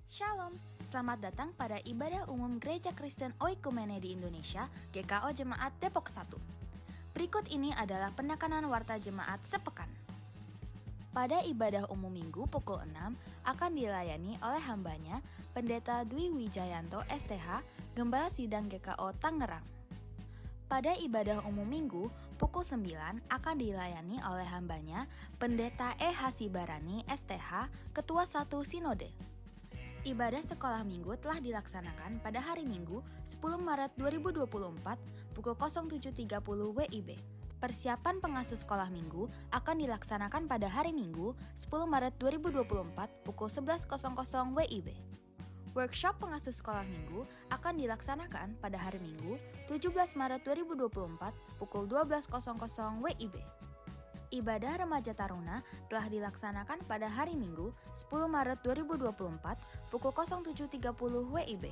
Shalom, selamat datang pada ibadah umum Gereja Kristen Oikumene di Indonesia, GKO Jemaat Depok 1. Berikut ini adalah penekanan warta jemaat sepekan. Pada ibadah umum minggu pukul 6 akan dilayani oleh hambanya Pendeta Dwi Wijayanto STH, Gembala Sidang GKO Tangerang. Pada ibadah umum minggu pukul 9 akan dilayani oleh hambanya Pendeta E. Hasibarani STH, Ketua 1 Sinode. Ibadah sekolah minggu telah dilaksanakan pada hari Minggu 10 Maret 2024 pukul 07.30 WIB. Persiapan pengasuh sekolah minggu akan dilaksanakan pada hari Minggu 10 Maret 2024 pukul 11.00 WIB. Workshop pengasuh sekolah minggu akan dilaksanakan pada hari Minggu 17 Maret 2024 pukul 12.00 WIB. Ibadah Remaja Taruna telah dilaksanakan pada hari Minggu 10 Maret 2024 pukul 07.30 WIB.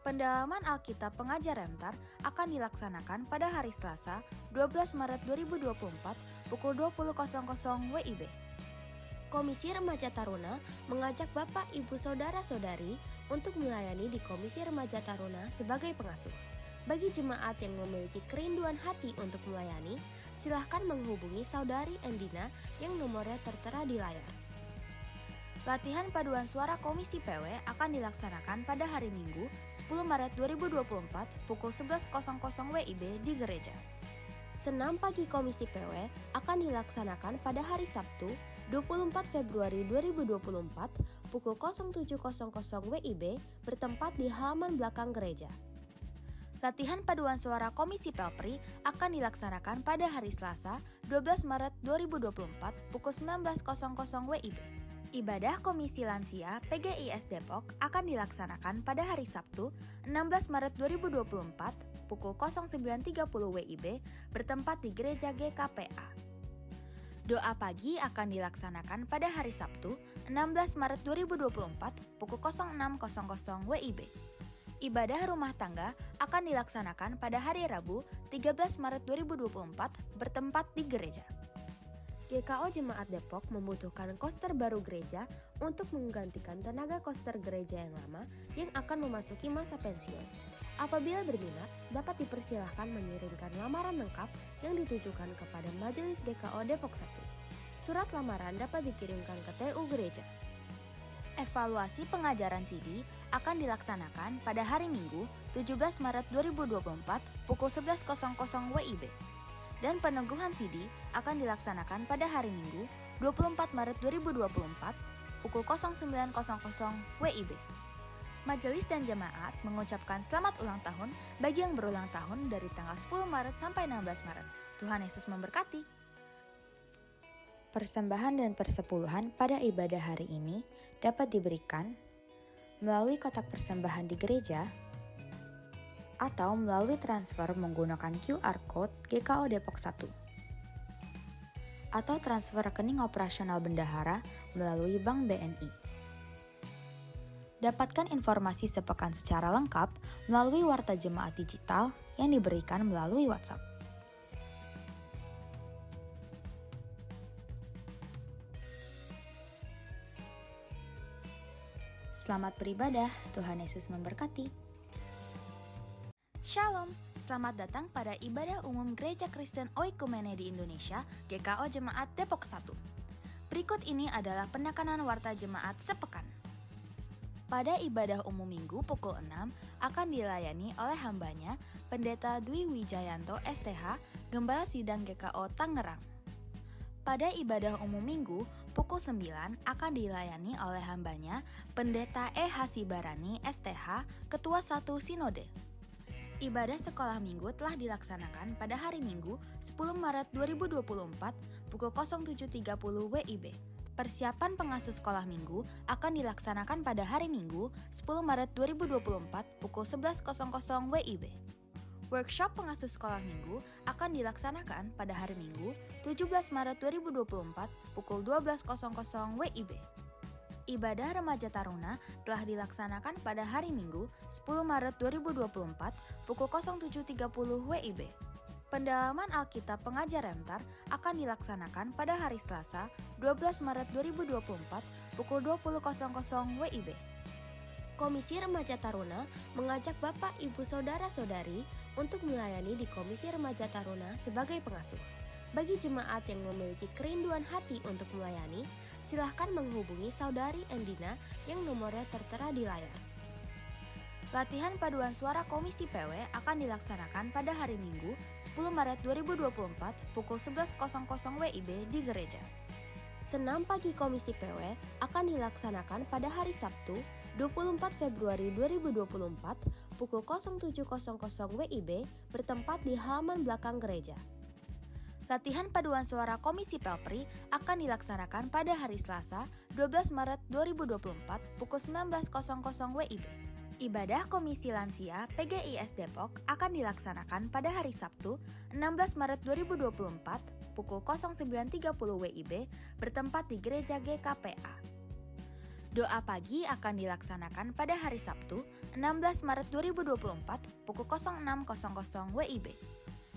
Pendalaman Alkitab Pengajar Remtar akan dilaksanakan pada hari Selasa 12 Maret 2024 pukul 20.00 WIB. Komisi Remaja Taruna mengajak Bapak, Ibu, Saudara-saudari untuk melayani di Komisi Remaja Taruna sebagai pengasuh. Bagi jemaat yang memiliki kerinduan hati untuk melayani, silahkan menghubungi Saudari Endina yang nomornya tertera di layar. Latihan paduan suara Komisi PW akan dilaksanakan pada hari Minggu 10 Maret 2024 pukul 11.00 WIB di gereja. Senam pagi Komisi PW akan dilaksanakan pada hari Sabtu 24 Februari 2024 pukul 07.00 WIB bertempat di halaman belakang gereja. Latihan paduan suara Komisi Pelpri akan dilaksanakan pada hari Selasa 12 Maret 2024 pukul 19.00 WIB. Ibadah Komisi Lansia PGIS Depok akan dilaksanakan pada hari Sabtu 16 Maret 2024 pukul 09.30 WIB bertempat di Gereja GKPA. Doa pagi akan dilaksanakan pada hari Sabtu 16 Maret 2024 pukul 06.00 WIB. Ibadah rumah tangga akan dilaksanakan pada hari Rabu 13 Maret 2024 bertempat di gereja. GKO Jemaat Depok membutuhkan koster baru gereja untuk menggantikan tenaga koster gereja yang lama yang akan memasuki masa pensiun. Apabila berminat, dapat dipersilahkan mengirimkan lamaran lengkap yang ditujukan kepada Majelis GKO Depok 1. Surat lamaran dapat dikirimkan ke TU Gereja. Evaluasi pengajaran CD akan dilaksanakan pada hari Minggu 17 Maret 2024 pukul 11.00 WIB. Dan peneguhan CD akan dilaksanakan pada hari Minggu 24 Maret 2024 pukul 09.00 WIB. Majelis dan jemaat mengucapkan selamat ulang tahun bagi yang berulang tahun dari tanggal 10 Maret sampai 16 Maret. Tuhan Yesus memberkati. Persembahan dan persepuluhan pada ibadah hari ini dapat diberikan melalui kotak persembahan di gereja atau melalui transfer menggunakan QR Code GKO Depok 1 atau transfer rekening operasional bendahara melalui Bank BNI. Dapatkan informasi sepekan secara lengkap melalui warta jemaat digital yang diberikan melalui WhatsApp. Selamat beribadah, Tuhan Yesus memberkati. Shalom, selamat datang pada ibadah umum Gereja Kristen Oikumene di Indonesia, GKO Jemaat Depok 1. Berikut ini adalah penekanan warta jemaat sepekan. Pada ibadah umum minggu pukul 6 akan dilayani oleh hambanya Pendeta Dwi Wijayanto STH, Gembala Sidang GKO Tangerang. Pada ibadah umum minggu pukul 9 akan dilayani oleh hambanya Pendeta E. Hasibarani STH, Ketua 1 Sinode. Ibadah sekolah minggu telah dilaksanakan pada hari Minggu 10 Maret 2024 pukul 07.30 WIB. Persiapan pengasuh sekolah minggu akan dilaksanakan pada hari Minggu 10 Maret 2024 pukul 11.00 WIB. Workshop pengasuh sekolah minggu akan dilaksanakan pada hari Minggu 17 Maret 2024 pukul 12.00 WIB. Ibadah Remaja Taruna telah dilaksanakan pada hari Minggu 10 Maret 2024 pukul 07.30 WIB. Pendalaman Alkitab Pengajar Remtar akan dilaksanakan pada hari Selasa 12 Maret 2024 pukul 20.00 WIB. Komisi Remaja Taruna mengajak Bapak, Ibu, Saudara-saudari untuk melayani di Komisi Remaja Taruna sebagai pengasuh. Bagi jemaat yang memiliki kerinduan hati untuk melayani, silahkan menghubungi Saudari Endina yang nomornya tertera di layar. Latihan paduan suara Komisi PW akan dilaksanakan pada hari Minggu 10 Maret 2024 pukul 11.00 WIB di gereja. Senam pagi Komisi PW akan dilaksanakan pada hari Sabtu 24 Februari 2024 pukul 07.00 WIB bertempat di halaman belakang gereja. Latihan paduan suara Komisi Pelpri akan dilaksanakan pada hari Selasa 12 Maret 2024 pukul 19.00 WIB. Ibadah Komisi Lansia PGIS Depok akan dilaksanakan pada hari Sabtu 16 Maret 2024 pukul 09.30 WIB bertempat di Gereja GKPA. Doa pagi akan dilaksanakan pada hari Sabtu 16 Maret 2024 pukul 06.00 WIB.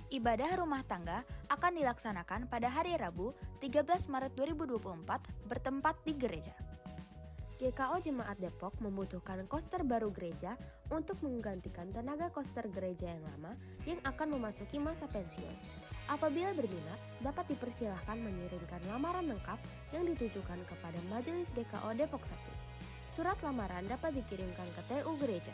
Ibadah rumah tangga akan dilaksanakan pada hari Rabu 13 Maret 2024 bertempat di gereja. GKO Jemaat Depok membutuhkan koster baru gereja untuk menggantikan tenaga koster gereja yang lama yang akan memasuki masa pensiun. Apabila berminat, dapat dipersilahkan mengirimkan lamaran lengkap yang ditujukan kepada Majelis GKO Depok 1. Surat lamaran dapat dikirimkan ke TU Gereja.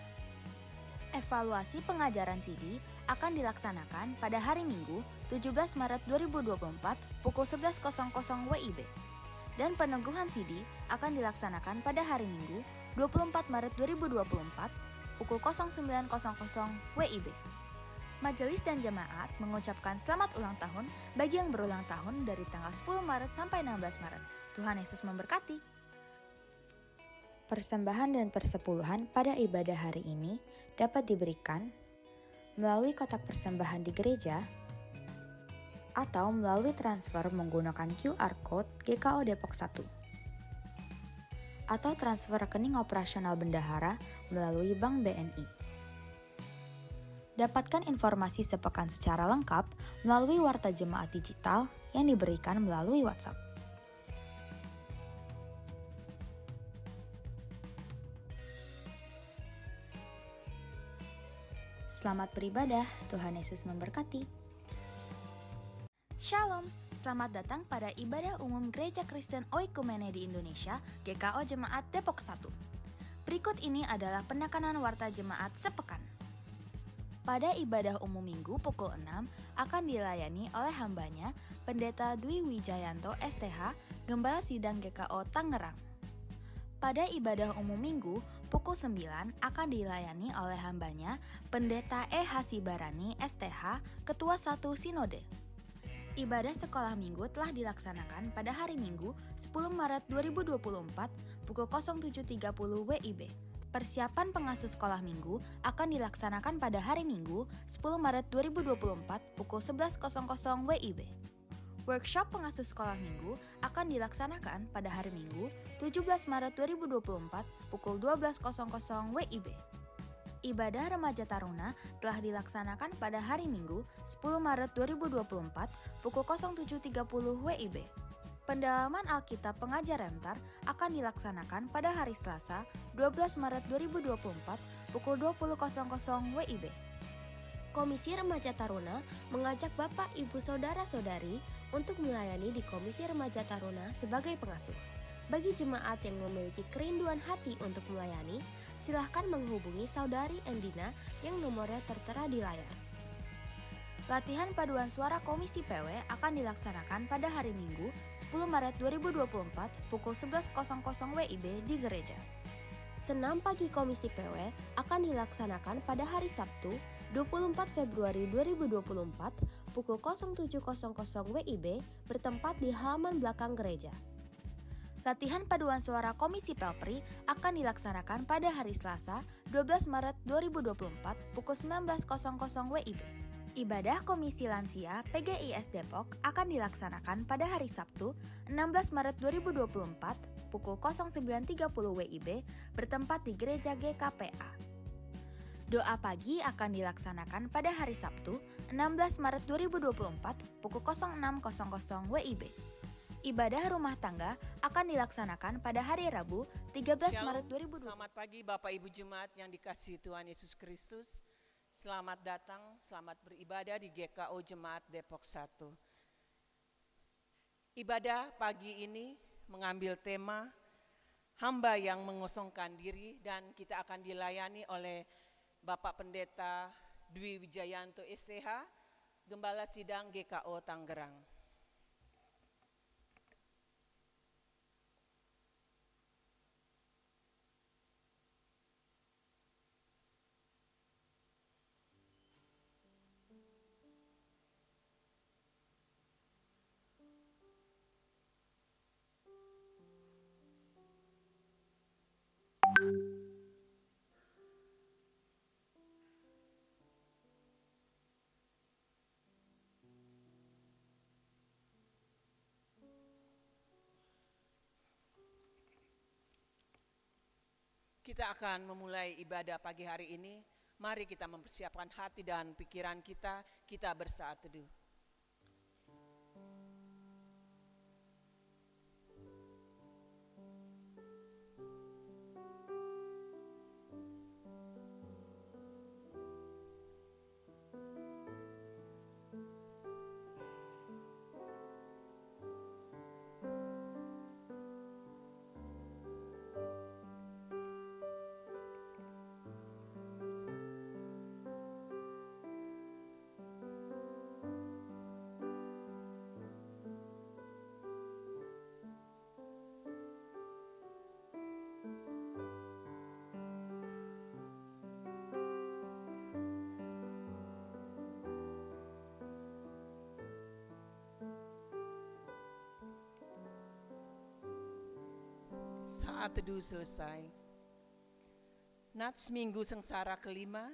Evaluasi pengajaran CD akan dilaksanakan pada hari Minggu 17 Maret 2024 pukul 11.00 WIB. Dan peneguhan CD akan dilaksanakan pada hari Minggu 24 Maret 2024 pukul 09.00 WIB. Majelis dan jemaat mengucapkan selamat ulang tahun bagi yang berulang tahun dari tanggal 10 Maret sampai 16 Maret. Tuhan Yesus memberkati. Persembahan dan persepuluhan pada ibadah hari ini dapat diberikan melalui kotak persembahan di gereja atau melalui transfer menggunakan QR Code GKO Depok 1 atau transfer rekening operasional bendahara melalui Bank BNI. Dapatkan informasi sepekan secara lengkap melalui Warta Jemaat Digital yang diberikan melalui WhatsApp. Selamat beribadah, Tuhan Yesus memberkati. Shalom, selamat datang pada ibadah umum Gereja Kristen Oikumene di Indonesia, GKO Jemaat Depok 1. Berikut ini adalah penekanan warta jemaat sepekan. Pada ibadah umum Minggu pukul 6 akan dilayani oleh hambanya Pendeta Dwi Wijayanto STH, Gembala Sidang GKO Tangerang. Pada ibadah umum Minggu pukul 9 akan dilayani oleh hambanya Pendeta E. Hasibarani STH, Ketua 1 Sinode. Ibadah sekolah minggu telah dilaksanakan pada hari Minggu 10 Maret 2024 pukul 07.30 WIB. Persiapan pengasuh sekolah minggu akan dilaksanakan pada hari Minggu 10 Maret 2024 pukul 11.00 WIB. Workshop pengasuh sekolah minggu akan dilaksanakan pada hari Minggu 17 Maret 2024 pukul 12.00 WIB. Ibadah Remaja Taruna telah dilaksanakan pada hari Minggu 10 Maret 2024 pukul 07.30 WIB. Pendalaman Alkitab Pengajar Rentar akan dilaksanakan pada hari Selasa 12 Maret 2024 pukul 20.00 WIB. Komisi Remaja Taruna mengajak Bapak, Ibu, Saudara-saudari untuk melayani di Komisi Remaja Taruna sebagai pengasuh. Bagi jemaat yang memiliki kerinduan hati untuk melayani, silahkan menghubungi Saudari Endina yang nomornya tertera di layar. Latihan paduan suara Komisi PW akan dilaksanakan pada hari Minggu 10 Maret 2024 pukul 11.00 WIB di gereja. Senam pagi Komisi PW akan dilaksanakan pada hari Sabtu 24 Februari 2024 pukul 07.00 WIB bertempat di halaman belakang gereja. Latihan paduan suara Komisi Pelpri akan dilaksanakan pada hari Selasa 12 Maret 2024 pukul 19.00 WIB. Ibadah Komisi Lansia PGIS Depok akan dilaksanakan pada hari Sabtu 16 Maret 2024 pukul 09.30 WIB bertempat di Gereja GKPA. Doa pagi akan dilaksanakan pada hari Sabtu 16 Maret 2024 pukul 06.00 WIB. Ibadah rumah tangga akan dilaksanakan pada hari Rabu 13 Shalom. Maret 2020. Selamat pagi Bapak Ibu Jemaat yang dikasihi Tuhan Yesus Kristus. Selamat datang, selamat beribadah di GKO Jemaat Depok 1. Ibadah pagi ini mengambil tema hamba yang mengosongkan diri, dan kita akan dilayani oleh Bapak Pendeta Dwi Wijayanto STH, Gembala Sidang GKO Tangerang. Kita akan memulai ibadah pagi hari ini. Mari kita mempersiapkan hati dan pikiran kita bersaat teduh. Saat teduh selesai. Nats Minggu Sengsara kelima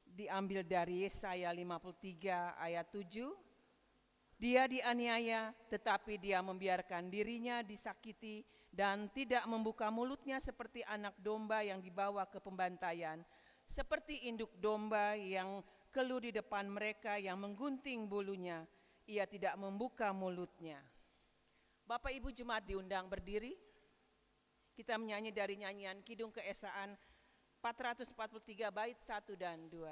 diambil dari Yesaya 53 ayat 7. Dia dianiaya tetapi dia membiarkan dirinya disakiti dan tidak membuka mulutnya seperti anak domba yang dibawa ke pembantaian, seperti induk domba yang keluh di depan mereka yang menggunting bulunya, ia tidak membuka mulutnya. Bapak Ibu Jemaat diundang berdiri. Kita menyanyi dari nyanyian Kidung Keesaan 443 bait 1 dan 2.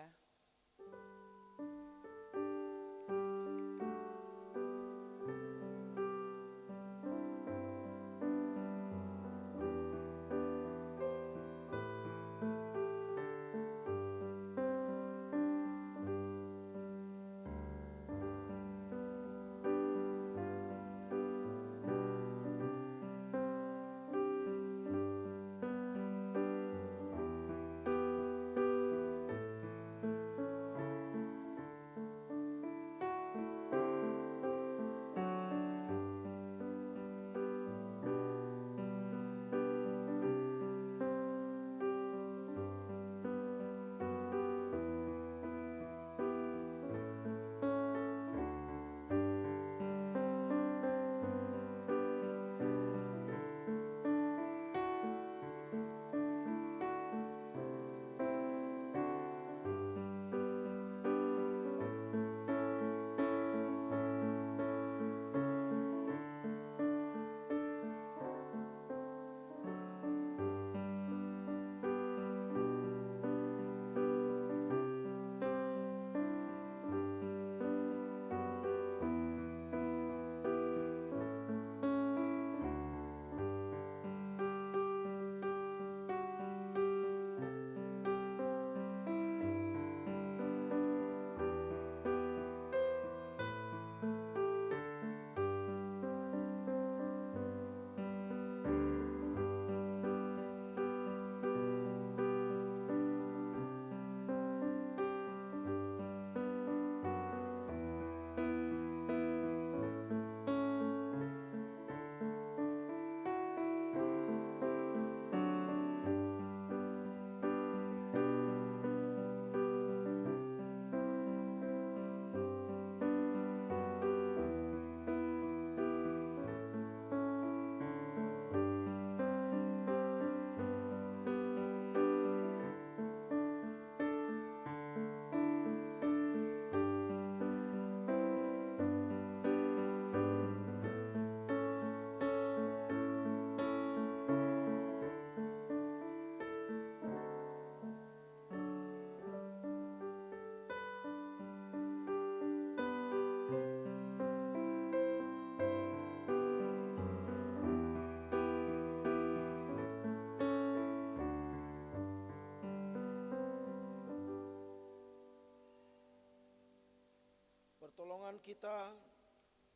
Pertolongan kita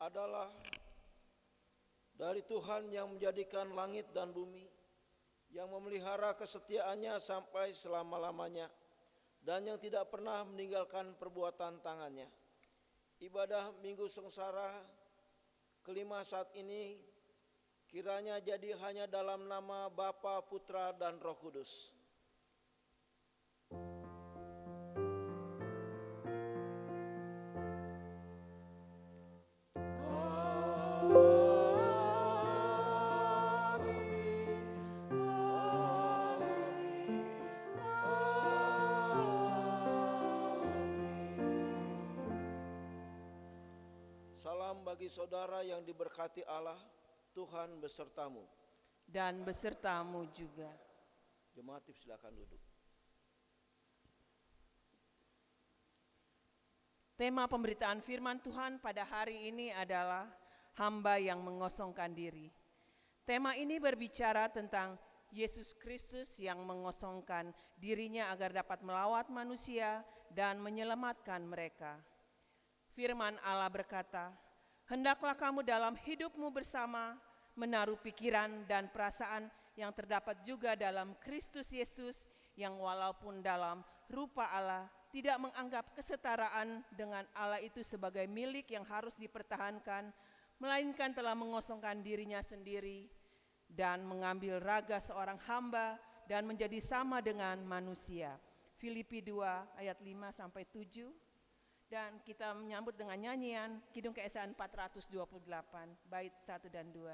adalah dari Tuhan yang menjadikan langit dan bumi, yang memelihara kesetiaannya sampai selama-lamanya, dan yang tidak pernah meninggalkan perbuatan tangannya. Ibadah Minggu Sengsara kelima saat ini kiranya jadi hanya dalam nama Bapa, Putra, dan Roh Kudus. Salam bagi saudara yang diberkati Allah, Tuhan besertamu. Dan besertamu juga. Jemaat silakan duduk. Tema pemberitaan firman Tuhan pada hari ini adalah hamba yang mengosongkan diri. Tema ini berbicara tentang Yesus Kristus yang mengosongkan dirinya agar dapat melawat manusia dan menyelamatkan mereka. Firman Allah berkata, "Hendaklah kamu dalam hidupmu bersama menaruh pikiran dan perasaan yang terdapat juga dalam Kristus Yesus, yang walaupun dalam rupa Allah tidak menganggap kesetaraan dengan Allah itu sebagai milik yang harus dipertahankan, melainkan telah mengosongkan dirinya sendiri dan mengambil raga seorang hamba dan menjadi sama dengan manusia." Filipi 2 ayat 5-7. Dan kita menyambut dengan nyanyian Kidung Keesaan 428, bait 1 dan 2.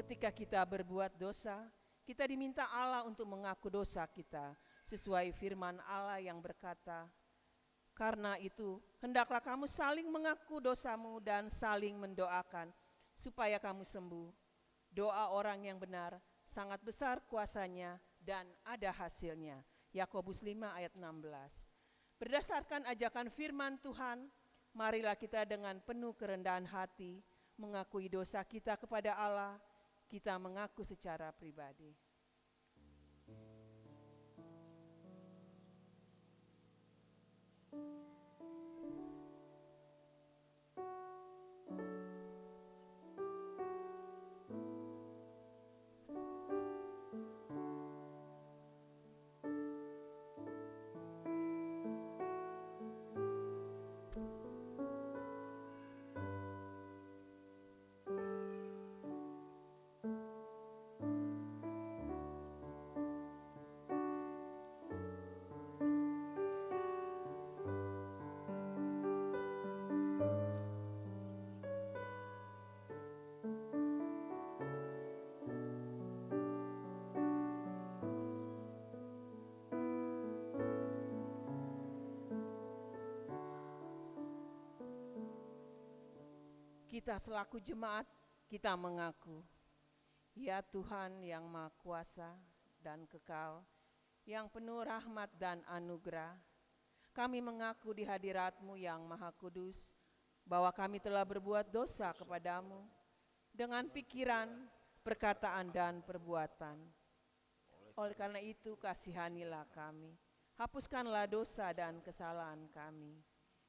Ketika kita berbuat dosa, kita diminta Allah untuk mengaku dosa kita sesuai firman Allah yang berkata, "Karena itu, hendaklah kamu saling mengaku dosamu dan saling mendoakan supaya kamu sembuh. Doa orang yang benar sangat besar kuasanya dan ada hasilnya." Yakobus 5 ayat 16. Berdasarkan ajakan firman Tuhan, marilah kita dengan penuh kerendahan hati mengakui dosa kita kepada Allah. Kita mengaku secara pribadi. Kita selaku jemaat, kita mengaku, ya Tuhan yang Maha Kuasa dan kekal, yang penuh rahmat dan anugerah, kami mengaku di hadirat-Mu yang Maha Kudus, bahwa kami telah berbuat dosa kepadamu, dengan pikiran, perkataan, dan perbuatan. Oleh karena itu, kasihanilah kami, hapuskanlah dosa dan kesalahan kami.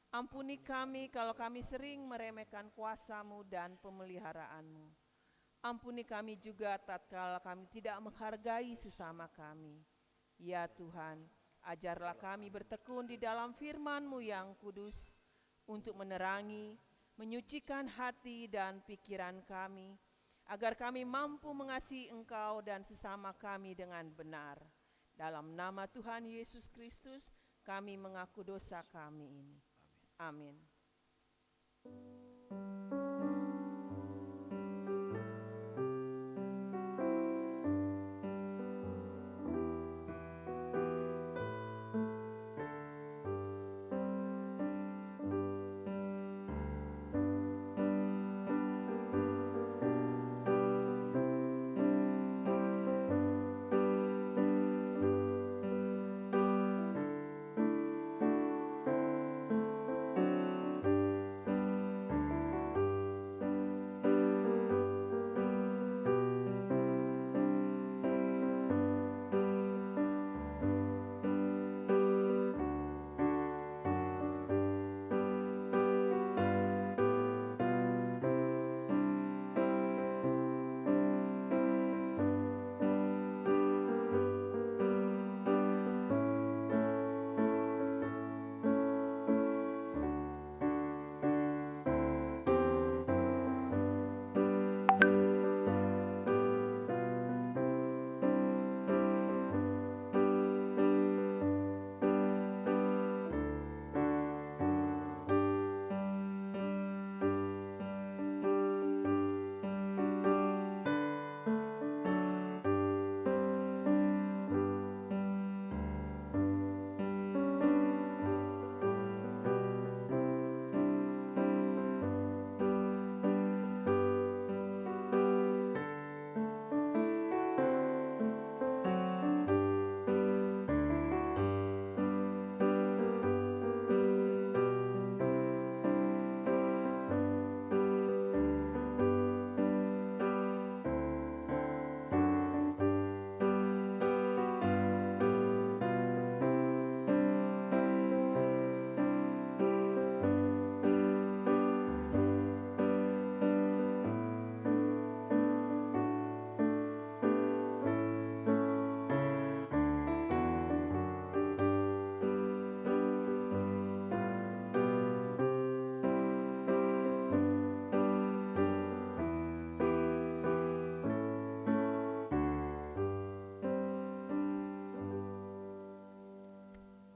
Ampuni kami kalau kami sering meremehkan kuasa-Mu dan pemeliharaanmu. Ampuni kami juga tatkala kami tidak menghargai sesama kami. Ya Tuhan, ajarlah kami bertekun di dalam firman-Mu yang kudus untuk menerangi, menyucikan hati dan pikiran kami, agar kami mampu mengasihi Engkau dan sesama kami dengan benar. Dalam nama Tuhan Yesus Kristus, kami mengaku dosa kami ini. Amin.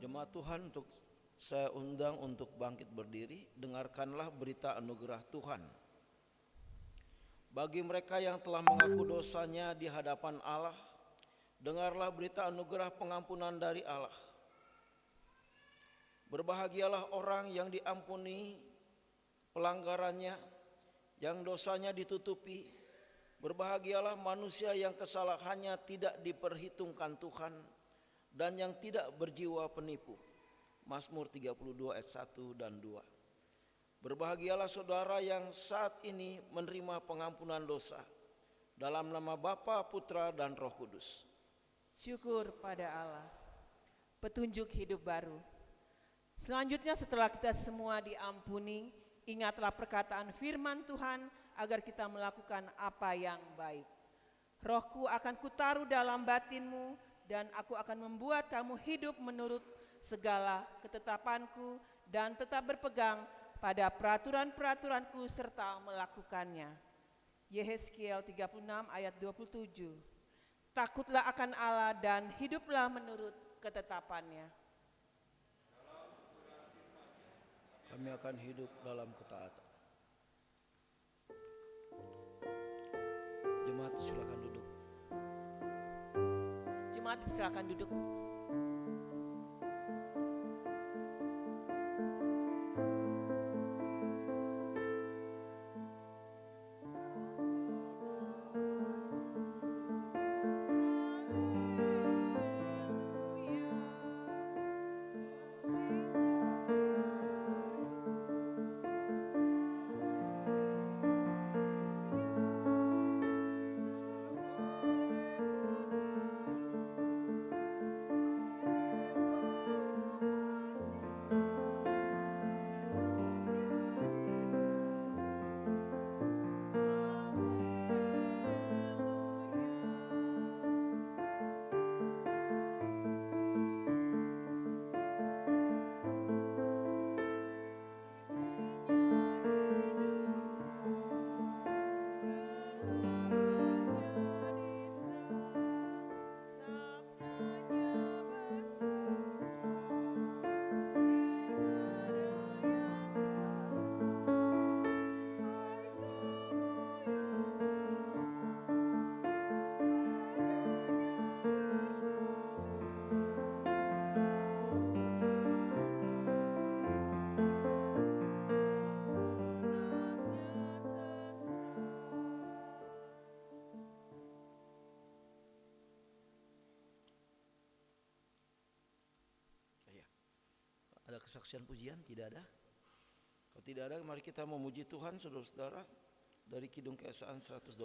Jemaat Tuhan, untuk saya undang untuk bangkit berdiri. Dengarkanlah berita anugerah Tuhan. Bagi mereka yang telah mengaku dosanya di hadapan Allah, dengarlah berita anugerah pengampunan dari Allah. Berbahagialah orang yang diampuni pelanggarannya, yang dosanya ditutupi. Berbahagialah manusia yang kesalahannya tidak diperhitungkan Tuhan dan yang tidak berjiwa penipu. Mazmur 32 ayat 1 dan 2. Berbahagialah saudara yang saat ini menerima pengampunan dosa dalam nama Bapa, Putra, dan Roh Kudus. Syukur pada Allah. Petunjuk hidup baru. Selanjutnya setelah kita semua diampuni, ingatlah perkataan firman Tuhan agar kita melakukan apa yang baik. Rohku akan kutaruh dalam batinmu dan aku akan membuat kamu hidup menurut segala ketetapanku dan tetap berpegang pada peraturan-peraturanku serta melakukannya. Yehezkiel 36 ayat 27. Takutlah akan Allah dan hiduplah menurut ketetapannya. Kami akan hidup dalam ketaatan. Jemaat silakan duduk. Jemaat silakan duduk. Ada kesaksian pujian? Tidak ada? Kalau tidak ada, mari kita memuji Tuhan saudara-saudara dari Kidung Keesaan 122.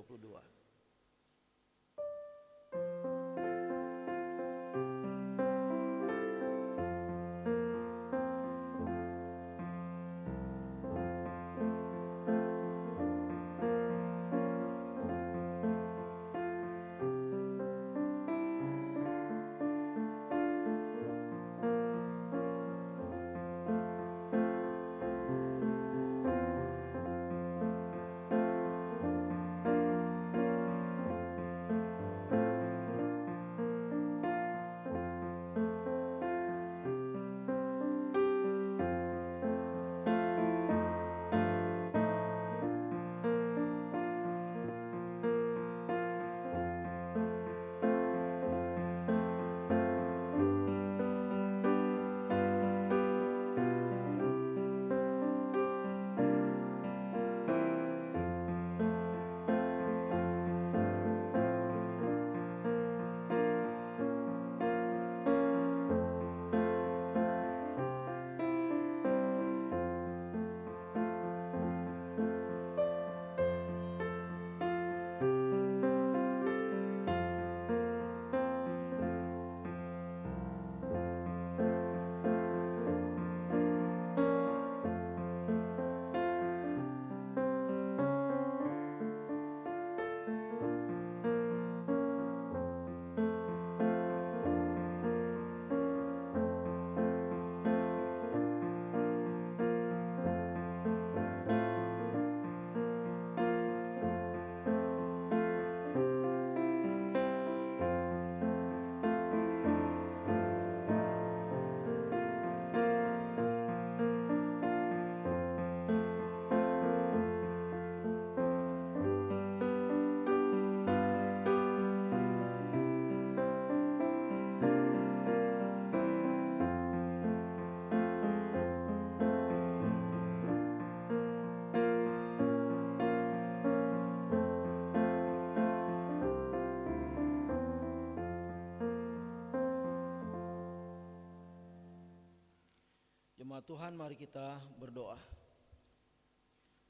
Jemaat Tuhan, mari kita berdoa.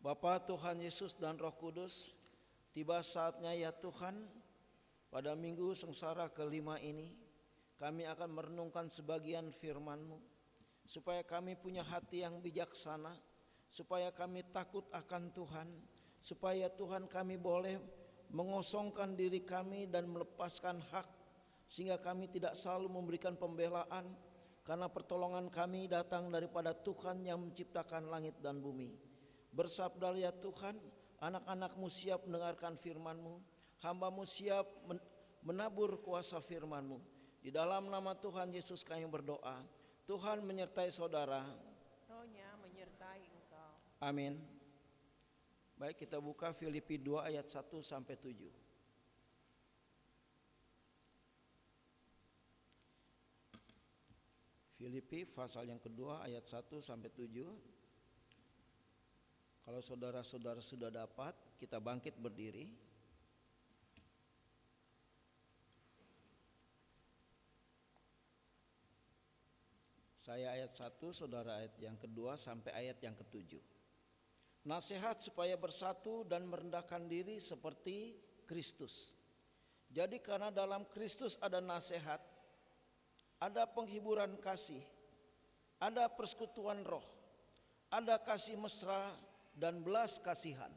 Bapa, Tuhan Yesus dan Roh Kudus, tiba saatnya ya Tuhan, pada minggu sengsara kelima ini kami akan merenungkan sebagian firman-Mu, supaya kami punya hati yang bijaksana, supaya kami takut akan Tuhan, supaya Tuhan kami boleh mengosongkan diri kami dan melepaskan hak, sehingga kami tidak selalu memberikan pembelaan, karena pertolongan kami datang daripada Tuhan yang menciptakan langit dan bumi. Bersabdalah ya Tuhan, anak-anak-Mu siap mendengarkan firman-Mu, hamba-Mu siap menabur kuasa firman-Mu. Di dalam nama Tuhan Yesus kami berdoa. Tuhan menyertai saudara. Rohnya menyertai engkau. Amin. Baik, kita buka Filipi 2 ayat 1 sampai 7. Filipi pasal yang kedua ayat 1 sampai 7. Kalau saudara-saudara sudah dapat, kita bangkit berdiri. Saya ayat 1, saudara ayat yang kedua sampai ayat yang ketujuh. Nasihat supaya bersatu dan merendahkan diri seperti Kristus. Jadi karena dalam Kristus ada nasihat, ada penghiburan kasih, ada persekutuan roh, ada kasih mesra dan belas kasihan.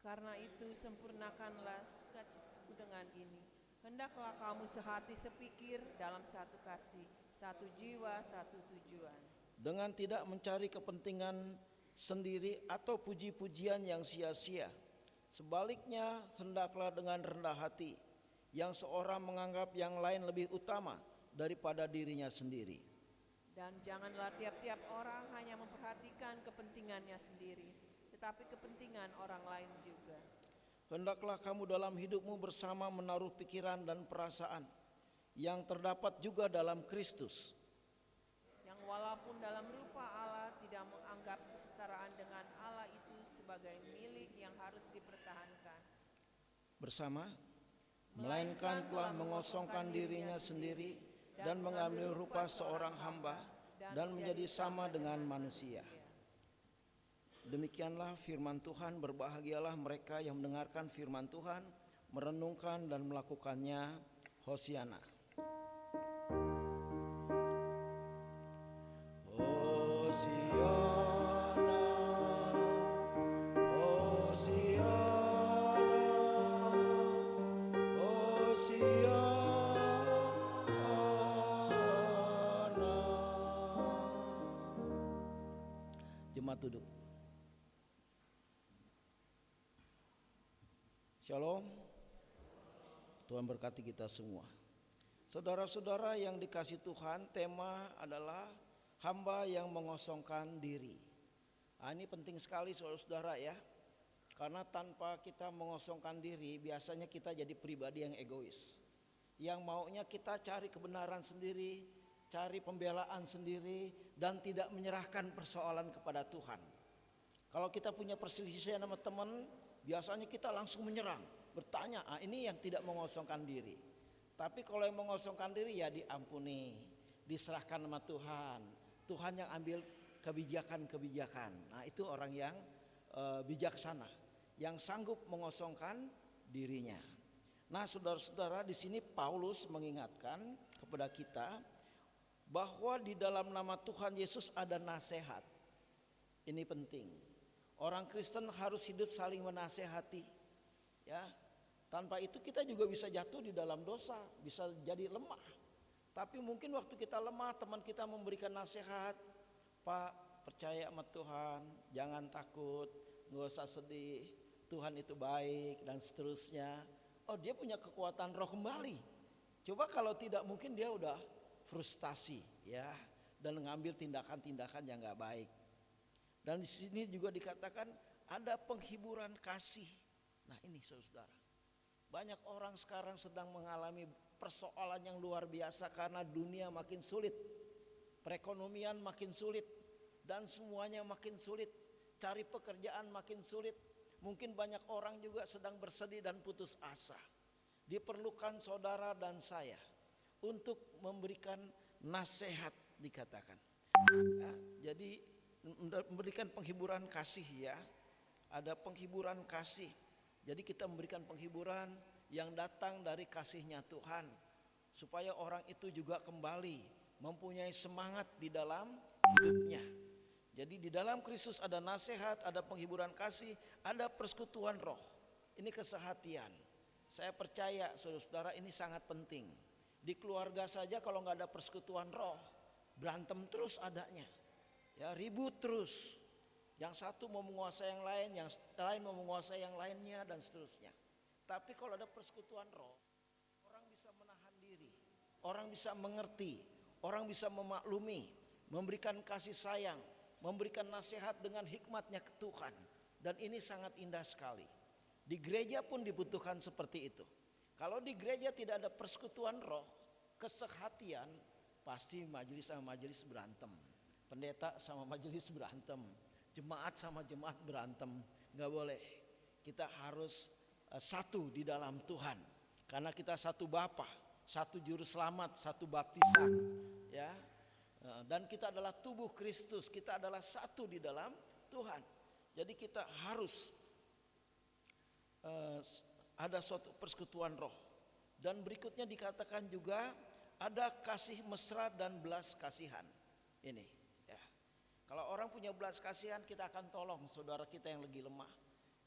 Karena itu sempurnakanlah sukacitamu dengan ini. Hendaklah kamu sehati sepikir dalam satu kasih, satu jiwa, satu tujuan. Dengan tidak mencari kepentingan sendiri atau puji-pujian yang sia-sia. Sebaliknya hendaklah dengan rendah hati, yang seorang menganggap yang lain lebih utama daripada dirinya sendiri. Dan janganlah tiap-tiap orang hanya memperhatikan kepentingannya sendiri, tetapi kepentingan orang lain juga. Hendaklah kamu dalam hidupmu bersama menaruh pikiran dan perasaan yang terdapat juga dalam Kristus, Yang walaupun dalam rupa Allah tidak menganggap kesetaraan dengan Allah itu sebagai milik yang harus dipertahankan. bersama, melainkan telah mengosongkan dirinya sendiri dan mengambil rupa seorang hamba dan menjadi sama dengan manusia. Demikianlah firman Tuhan. Berbahagialah mereka yang mendengarkan firman Tuhan, merenungkan dan melakukannya. Hosiana. Hosiana, Hosiana, Hosiana. Jemaat duduk. Shalom. Tuhan berkati kita semua. Saudara-saudara yang dikasihi Tuhan, tema adalah hamba yang mengosongkan diri. Ini penting sekali saudara-saudara ya. Karena tanpa kita mengosongkan diri, biasanya kita jadi pribadi yang egois. Yang maunya kita cari kebenaran sendiri, cari pembelaan sendiri, dan tidak menyerahkan persoalan kepada Tuhan. Kalau kita punya perselisihan sama teman, biasanya kita langsung menyerang, bertanya, ini yang tidak mengosongkan diri. Tapi kalau yang mengosongkan diri ya diampuni, diserahkan sama Tuhan. Tuhan yang ambil kebijakan-kebijakan. Nah, itu orang yang bijaksana, yang sanggup mengosongkan dirinya. Nah, saudara-saudara, di sini Paulus mengingatkan kepada kita bahwa di dalam nama Tuhan Yesus ada nasihat. Ini penting. Orang Kristen harus hidup saling menasehati. Ya. Tanpa itu kita juga bisa jatuh di dalam dosa, bisa jadi lemah. Tapi mungkin waktu kita lemah, teman kita memberikan nasihat, Pak, percaya sama Tuhan, jangan takut, nggak usah sedih, Tuhan itu baik dan seterusnya. Oh, dia punya kekuatan roh kembali. Coba kalau tidak, mungkin dia udah frustasi ya, dan mengambil tindakan-tindakan yang nggak baik. Dan di sini juga dikatakan ada penghiburan kasih. Nah, ini saudara. Banyak orang sekarang sedang mengalami persoalan yang luar biasa karena dunia makin sulit, perekonomian makin sulit, dan semuanya makin sulit. Cari pekerjaan makin sulit. Mungkin banyak orang juga sedang bersedih dan putus asa. Diperlukan saudara dan saya untuk memberikan nasihat, dikatakan. Ya, jadi memberikan penghiburan kasih ya. Ada penghiburan kasih. Jadi kita memberikan penghiburan yang datang dari kasihnya Tuhan, supaya orang itu juga kembali mempunyai semangat di dalam hidupnya. Jadi di dalam Kristus ada nasihat, ada penghiburan kasih, ada persekutuan roh. Ini kesehatian. Saya percaya saudara-saudara ini sangat penting. Di keluarga saja kalau nggak ada persekutuan roh, berantem terus adanya. Ya, ribut terus. Yang satu mau menguasai yang lain, yang lain mau menguasai yang lainnya dan seterusnya. Tapi kalau ada persekutuan roh, orang bisa menahan diri, orang bisa mengerti, orang bisa memaklumi, memberikan kasih sayang, memberikan nasihat dengan hikmatnya ke Tuhan. Dan ini sangat indah sekali. Di gereja pun dibutuhkan seperti itu. Kalau di gereja tidak ada persekutuan roh, kesehatian, pasti majelis sama majelis berantem, pendeta sama majelis berantem, jemaat sama jemaat berantem. Gak boleh. Kita harus satu di dalam Tuhan, karena kita satu Bapa, satu juru selamat, satu baptisan, ya. Dan kita adalah tubuh Kristus, kita adalah satu di dalam Tuhan. Jadi kita harus ada suatu persekutuan roh. Dan berikutnya dikatakan juga ada kasih mesra dan belas kasihan. Ini ya. Kalau orang punya belas kasihan, kita akan tolong saudara kita yang lagi lemah.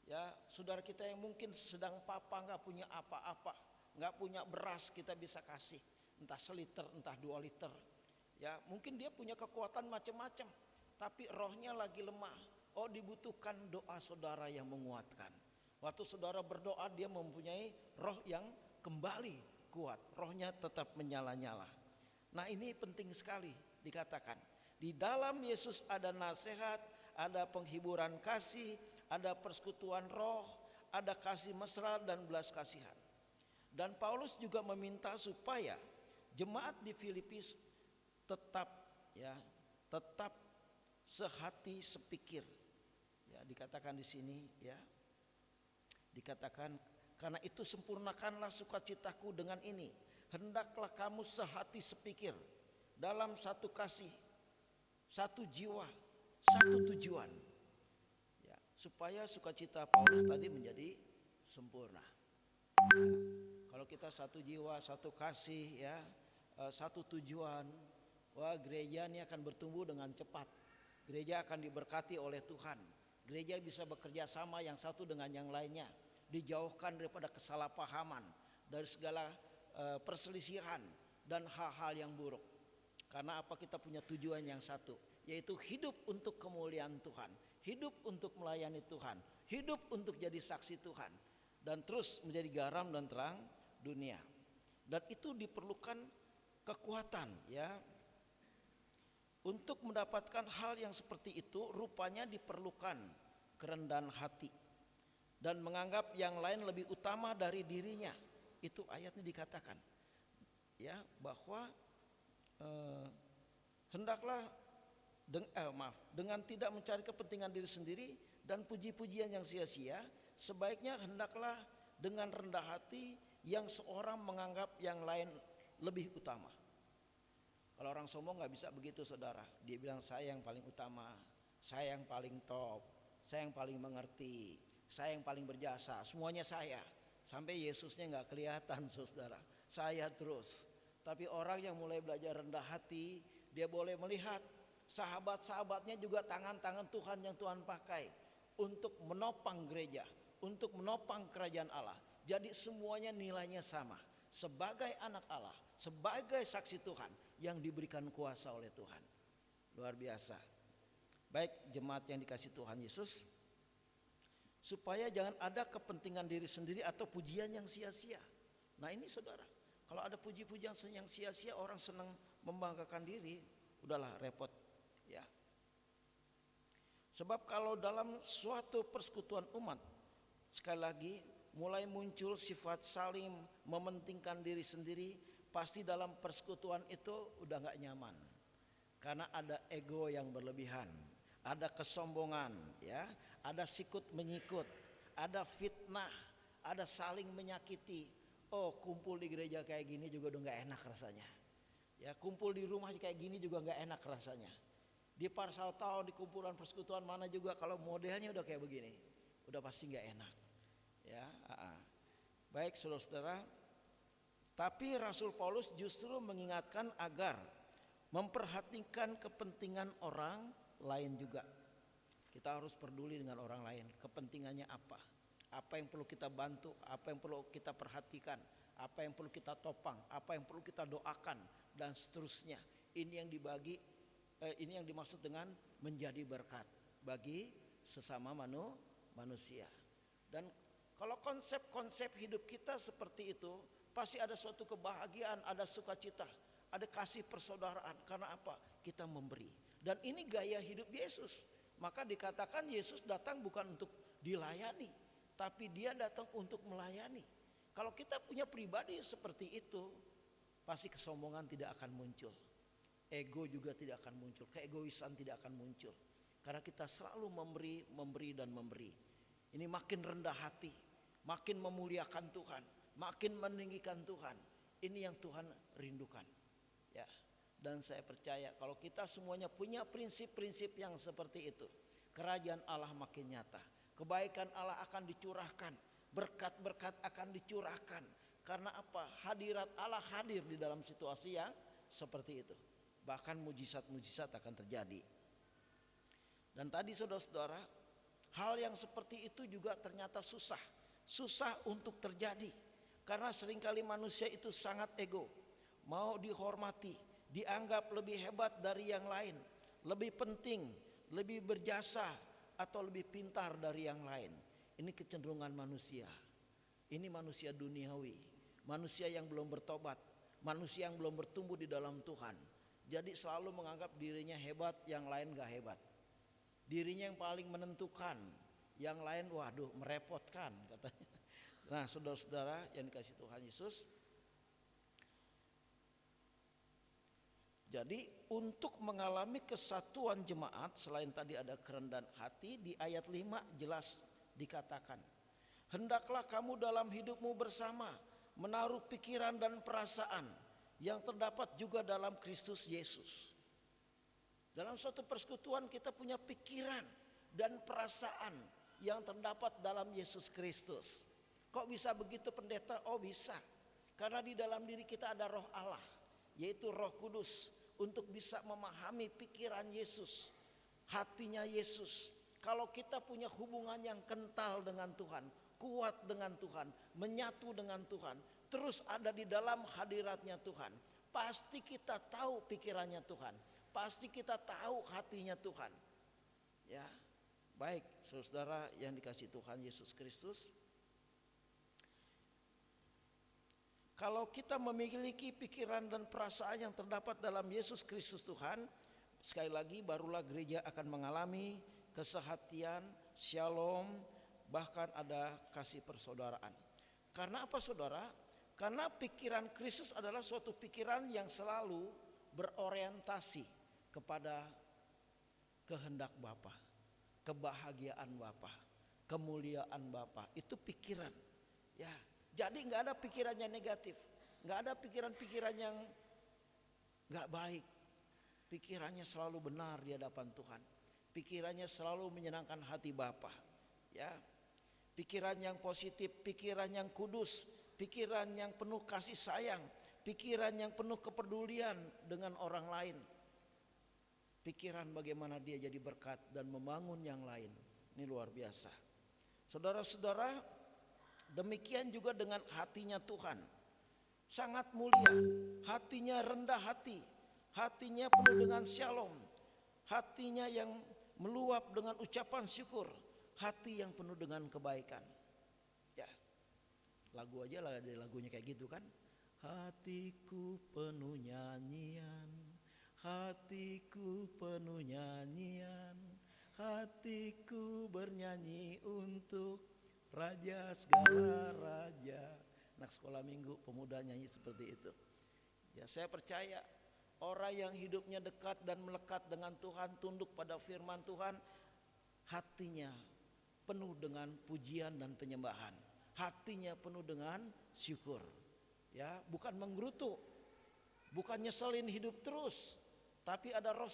Ya, saudara kita yang mungkin sedang papa, nggak punya apa-apa, nggak punya beras, kita bisa kasih entah seliter, entah 2 liter. Ya, mungkin dia punya kekuatan macam-macam, tapi rohnya lagi lemah. Oh, dibutuhkan doa saudara yang menguatkan. Waktu saudara berdoa, dia mempunyai roh yang kembali kuat, rohnya tetap menyala-nyala. Nah, ini penting sekali dikatakan. Di dalam Yesus ada nasihat, ada penghiburan kasih, ada persekutuan roh, ada kasih mesra dan belas kasihan. Dan Paulus juga meminta supaya jemaat di Filipi tetap sehati sepikir. Ya, dikatakan di sini ya. Dikatakan, karena itu sempurnakanlah sukacitaku dengan ini. Hendaklah kamu sehati sepikir dalam satu kasih, satu jiwa, satu tujuan. Ya, supaya sukacita Paulus tadi menjadi sempurna. Ya, kalau kita satu jiwa, satu kasih, ya, satu tujuan, wah, gereja ini akan bertumbuh dengan cepat. Gereja akan diberkati oleh Tuhan. Gereja bisa bekerja sama yang satu dengan yang lainnya. Dijauhkan daripada kesalahpahaman, dari segala perselisihan dan hal-hal yang buruk. Karena apa? Kita punya tujuan yang satu, yaitu hidup untuk kemuliaan Tuhan, hidup untuk melayani Tuhan, hidup untuk jadi saksi Tuhan, dan terus menjadi garam dan terang dunia. Dan itu diperlukan kekuatan ya. Untuk mendapatkan hal yang seperti itu, rupanya diperlukan kerendahan hati dan menganggap yang lain lebih utama dari dirinya. Itu ayatnya dikatakan ya, bahwa hendaklah dengan tidak mencari kepentingan diri sendiri dan puji-pujian yang sia-sia, sebaiknya hendaklah dengan rendah hati yang seorang menganggap yang lain lebih utama. Kalau orang sombong gak bisa begitu saudara. Dia bilang saya yang paling utama, saya yang paling top, saya yang paling mengerti, saya yang paling berjasa, semuanya saya. Sampai Yesusnya gak kelihatan saudara, saya terus. Tapi orang yang mulai belajar rendah hati, dia boleh melihat sahabat-sahabatnya juga tangan-tangan Tuhan yang Tuhan pakai untuk menopang gereja, untuk menopang kerajaan Allah. Jadi semuanya nilainya sama. Sebagai anak Allah, sebagai saksi Tuhan yang diberikan kuasa oleh Tuhan. Luar biasa. Baik jemaat yang dikasih Tuhan Yesus, supaya jangan ada kepentingan diri sendiri atau pujian yang sia-sia. Nah ini saudara, kalau ada puji-pujian yang sia-sia, orang senang membanggakan diri, udahlah repot ya. Sebab kalau dalam suatu persekutuan umat, sekali lagi mulai muncul sifat saling mementingkan diri sendiri, pasti dalam persekutuan itu udah gak nyaman. Karena ada ego yang berlebihan, ada kesombongan ya, ada sikut menyikut, ada fitnah, ada saling menyakiti. Oh, kumpul di gereja kayak gini juga udah gak enak rasanya. Ya, kumpul di rumah kayak gini juga gak enak rasanya. Di Parsatau, di kumpulan persekutuan mana juga kalau modelnya udah kayak begini, udah pasti nggak enak. Ya, baik saudara-saudara. Tapi Rasul Paulus justru mengingatkan agar memperhatikan kepentingan orang lain juga. Kita harus peduli dengan orang lain. Kepentingannya apa? Apa yang perlu kita bantu? Apa yang perlu kita perhatikan? Apa yang perlu kita topang? Apa yang perlu kita doakan? Dan seterusnya. Ini yang dimaksud dengan menjadi berkat bagi sesama manusia. Dan kalau konsep-konsep hidup kita seperti itu, pasti ada suatu kebahagiaan, ada sukacita, ada kasih persaudaraan. Karena apa? Kita memberi. Dan ini gaya hidup Yesus. Maka dikatakan Yesus datang bukan untuk dilayani, tapi dia datang untuk melayani. Kalau kita punya pribadi seperti itu, pasti kesombongan tidak akan muncul. Ego juga tidak akan muncul, keegoisan tidak akan muncul. Karena kita selalu memberi dan memberi. Ini makin rendah hati, makin memuliakan Tuhan, makin meninggikan Tuhan. Ini yang Tuhan rindukan. Ya. Dan saya percaya kalau kita semuanya punya prinsip-prinsip yang seperti itu, kerajaan Allah makin nyata. Kebaikan Allah akan dicurahkan, berkat-berkat akan dicurahkan. Karena apa? Hadirat Allah hadir di dalam situasi yang seperti itu. Bahkan mujizat-mujizat akan terjadi. Dan tadi saudara-saudara, hal yang seperti itu juga ternyata susah untuk terjadi. Karena seringkali manusia itu sangat ego, mau dihormati, dianggap lebih hebat dari yang lain, lebih penting, lebih berjasa, atau lebih pintar dari yang lain. Ini kecenderungan manusia. Ini manusia duniawi, manusia yang belum bertobat, manusia yang belum bertumbuh di dalam Tuhan. Jadi selalu menganggap dirinya hebat, yang lain gak hebat. Dirinya yang paling menentukan, yang lain waduh merepotkan katanya. Nah saudara-saudara yang dikasih Tuhan Yesus, jadi untuk mengalami kesatuan jemaat, selain tadi ada kerendahan hati, di ayat 5 jelas dikatakan, hendaklah kamu dalam hidupmu bersama menaruh pikiran dan perasaan yang terdapat juga dalam Kristus Yesus. Dalam suatu persekutuan kita punya pikiran dan perasaan yang terdapat dalam Yesus Kristus. Kok bisa begitu pendeta? Oh bisa. Karena di dalam diri kita ada roh Allah, yaitu Roh Kudus, untuk bisa memahami pikiran Yesus, hatinya Yesus. Kalau kita punya hubungan yang kental dengan Tuhan, kuat dengan Tuhan, menyatu dengan Tuhan, terus ada di dalam hadiratnya Tuhan, pasti kita tahu pikirannya Tuhan, pasti kita tahu hatinya Tuhan. Ya, baik saudara yang dikasih Tuhan Yesus Kristus. Kalau kita memiliki pikiran dan perasaan yang terdapat dalam Yesus Kristus Tuhan, sekali lagi barulah gereja akan mengalami kesehatian, shalom, bahkan ada kasih persaudaraan. Karena apa saudara? Karena pikiran Kristus adalah suatu pikiran yang selalu berorientasi kepada kehendak Bapa, kebahagiaan Bapa, kemuliaan Bapa. Itu pikiran. Ya, jadi nggak ada pikiran yang negatif, nggak ada pikiran-pikiran yang nggak baik. Pikirannya selalu benar di hadapan Tuhan. Pikirannya selalu menyenangkan hati Bapa. Ya, pikiran yang positif, pikiran yang kudus, pikiran yang penuh kasih sayang, pikiran yang penuh kepedulian dengan orang lain. Pikiran bagaimana dia jadi berkat dan membangun yang lain. Ini luar biasa. Saudara-saudara, demikian juga dengan hatinya Tuhan. Sangat mulia, hatinya rendah hati, hatinya penuh dengan shalom, hatinya yang meluap dengan ucapan syukur, hati yang penuh dengan kebaikan. Ya, lagu aja lah, ada lagunya kayak gitu kan. Hatiku penuh nyanyian, hatiku penuh nyanyian, hatiku bernyanyi untuk Raja segala raja. Anak sekolah minggu pemuda nyanyi seperti itu. Ya, saya percaya orang yang hidupnya dekat dan melekat dengan Tuhan, tunduk pada firman Tuhan, hatinya penuh dengan pujian dan penyembahan, hatinya penuh dengan syukur. Ya, bukan menggerutu, bukan nyeselin hidup terus, tapi ada roh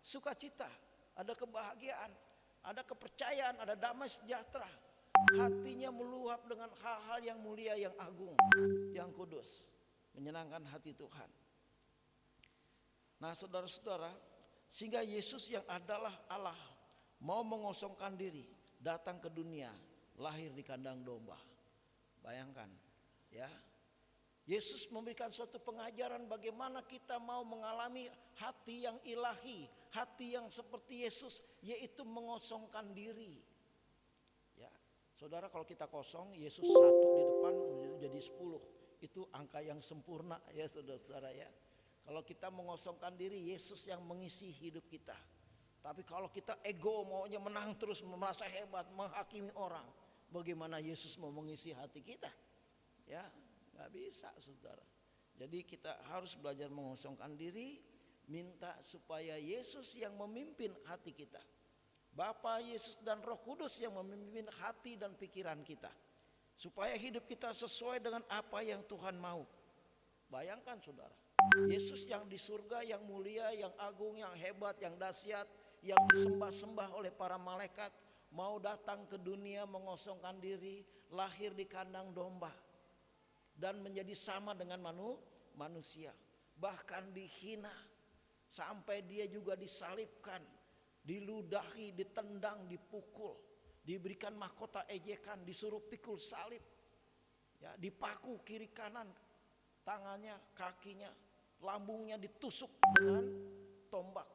sukacita, ada kebahagiaan, ada kepercayaan, ada damai sejahtera. Hatinya meluap dengan hal-hal yang mulia, yang agung, yang kudus, menyenangkan hati Tuhan. Nah saudara-saudara, sehingga Yesus yang adalah Allah mau mengosongkan diri, datang ke dunia, lahir di kandang domba. Bayangkan ya, Yesus memberikan suatu pengajaran bagaimana kita mau mengalami hati yang ilahi, hati yang seperti Yesus, yaitu mengosongkan diri. Ya, saudara, kalau kita kosong, Yesus 1 di depan jadi 10. Itu angka yang sempurna ya saudara-saudara ya. Kalau kita mengosongkan diri, Yesus yang mengisi hidup kita. Tapi kalau kita ego, maunya menang terus, merasa hebat, menghakimi orang, bagaimana Yesus mau mengisi hati kita? Ya, gak bisa saudara. Jadi kita harus belajar mengosongkan diri, minta supaya Yesus yang memimpin hati kita. Bapa, Yesus dan Roh Kudus yang memimpin hati dan pikiran kita. Supaya hidup kita sesuai dengan apa yang Tuhan mau. Bayangkan saudara, Yesus yang di surga, yang mulia, yang agung, yang hebat, yang dahsyat, yang disembah-sembah oleh para malaikat, mau datang ke dunia mengosongkan diri, lahir di kandang domba, dan menjadi sama dengan manusia, bahkan dihina, sampai dia juga disalibkan, diludahi, ditendang, dipukul, diberikan mahkota ejekan, disuruh pikul salib, ya, dipaku kiri kanan, tangannya, kakinya, lambungnya ditusuk dengan tombak.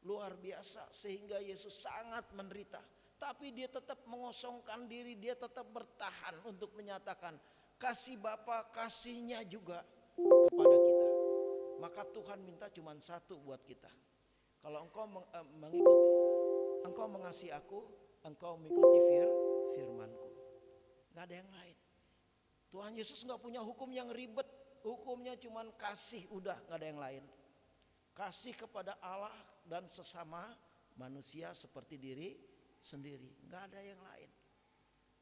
Luar biasa, sehingga Yesus sangat menderita. Tapi dia tetap mengosongkan diri, dia tetap bertahan untuk menyatakan kasih Bapa, kasihnya juga kepada kita. Maka Tuhan minta cuma satu buat kita. Kalau engkau mengikuti, engkau mengasihi aku, engkau mengikuti firmanku. Gak ada yang lain. Tuhan Yesus gak punya hukum yang ribet. Hukumnya cuma kasih, udah, gak ada yang lain. Kasih kepada Allah dan sesama manusia seperti diri sendiri. Gak ada yang lain.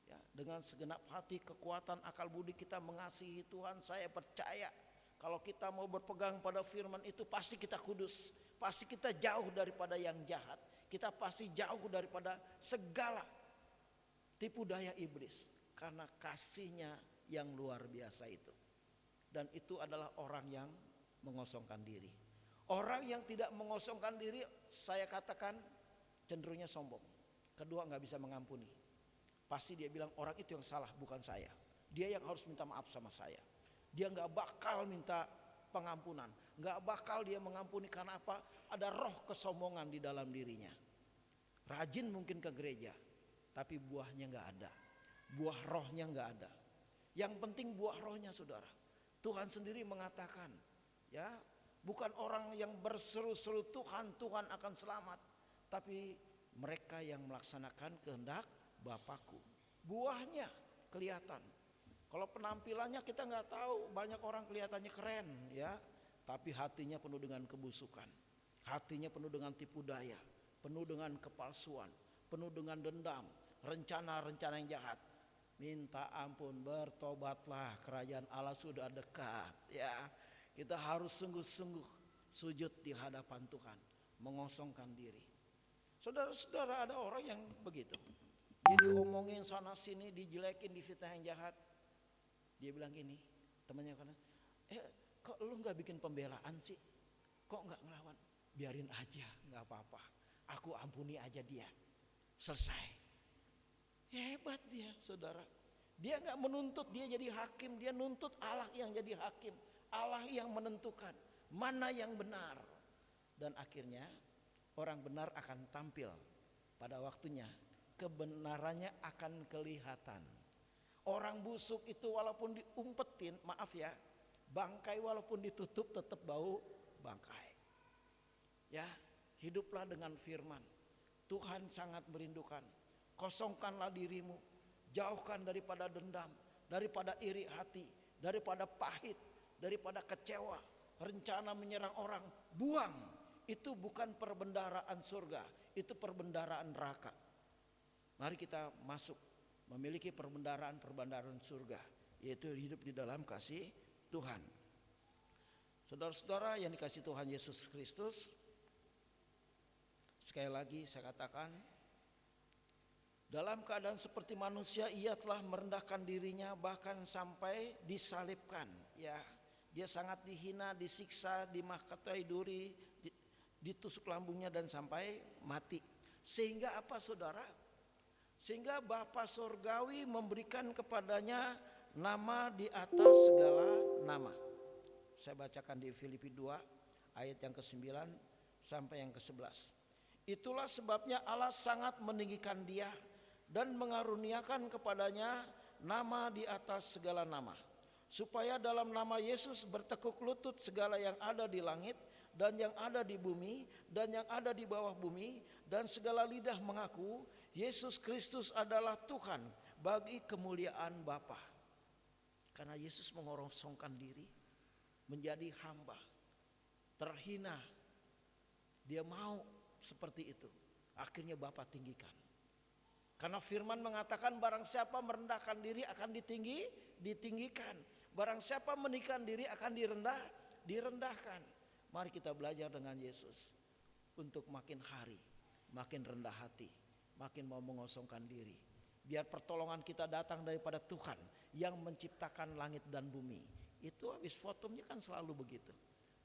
Ya, dengan segenap hati, kekuatan, akal budi kita mengasihi Tuhan. Saya percaya kalau kita mau berpegang pada firman itu, pasti kita kudus. Pasti kita jauh daripada yang jahat. Kita pasti jauh daripada segala tipu daya iblis. Karena kasihnya yang luar biasa itu. Dan itu adalah orang yang mengosongkan diri. Orang yang tidak mengosongkan diri, saya katakan cenderungnya sombong. Kedua, gak bisa mengampuni. Pasti dia bilang orang itu yang salah, bukan saya. Dia yang harus minta maaf sama saya. Dia gak bakal minta pengampunan. Gak bakal dia mengampuni karena apa? Ada roh kesombongan di dalam dirinya. Rajin mungkin ke gereja, tapi buahnya gak ada. Buah rohnya gak ada. Yang penting buah rohnya saudara. Tuhan sendiri mengatakan, ya, bukan orang yang berseru-seru Tuhan, Tuhan akan selamat. Tapi mereka yang melaksanakan kehendak Bapakku. Buahnya kelihatan. Kalau penampilannya kita nggak tahu, banyak orang kelihatannya keren, ya, tapi hatinya penuh dengan kebusukan. Hatinya penuh dengan tipu daya, penuh dengan kepalsuan, penuh dengan dendam, rencana-rencana yang jahat. Minta ampun, bertobatlah, kerajaan Allah sudah dekat, ya. Kita harus sungguh-sungguh sujud di hadapan Tuhan, mengosongkan diri. Saudara-saudara, ada orang yang begitu. Dia diomongin sana sini, dijelekin, difitnah yang jahat. Dia bilang gini, temannya kan, kok lu nggak bikin pembelaan sih? Kok nggak ngelawan? Biarin aja, nggak apa-apa. Aku ampuni aja dia, selesai. Hebat dia, saudara. Dia nggak menuntut dia jadi hakim, dia nuntut Allah yang jadi hakim, Allah yang menentukan mana yang benar. Dan akhirnya orang benar akan tampil pada waktunya, kebenarannya akan kelihatan. Orang busuk itu walaupun diumpetin, maaf ya, bangkai walaupun ditutup tetap bau bangkai. Ya, hiduplah dengan firman. Tuhan sangat merindukan. Kosongkanlah dirimu, jauhkan daripada dendam, daripada iri hati, daripada pahit, daripada kecewa, rencana menyerang orang. Buang, itu bukan perbendaharaan surga, itu perbendaharaan neraka. Mari kita masuk memiliki perbendaharaan surga, yaitu hidup di dalam kasih Tuhan. Saudara-saudara yang dikasihi Tuhan Yesus Kristus, Sekali lagi saya katakan, dalam keadaan seperti manusia ia telah merendahkan dirinya bahkan sampai disalibkan. Ya, dia sangat dihina, disiksa, dimahkatai duri, ditusuk lambungnya dan sampai mati. Sehingga apa saudara? Sehingga Bapa Sorgawi memberikan kepadanya nama di atas segala nama. Saya bacakan di Filipi 2 ayat yang ke-9 sampai yang ke-11. Itulah sebabnya Allah sangat meninggikan dia dan mengaruniakan kepadanya nama di atas segala nama, supaya dalam nama Yesus bertekuk lutut segala yang ada di langit dan yang ada di bumi dan yang ada di bawah bumi, dan segala lidah mengaku Yesus Kristus adalah Tuhan bagi kemuliaan Bapa. Karena Yesus mengosongkan diri menjadi hamba, terhina, dia mau seperti itu. Akhirnya Bapa tinggikan. Karena firman mengatakan barang siapa merendahkan diri akan ditinggikan. Barang siapa meninggikan diri akan direndahkan. Mari kita belajar dengan Yesus untuk makin hari makin rendah hati, makin mau mengosongkan diri. Biar pertolongan kita datang daripada Tuhan yang menciptakan langit dan bumi. Itu habis fotonya kan selalu begitu.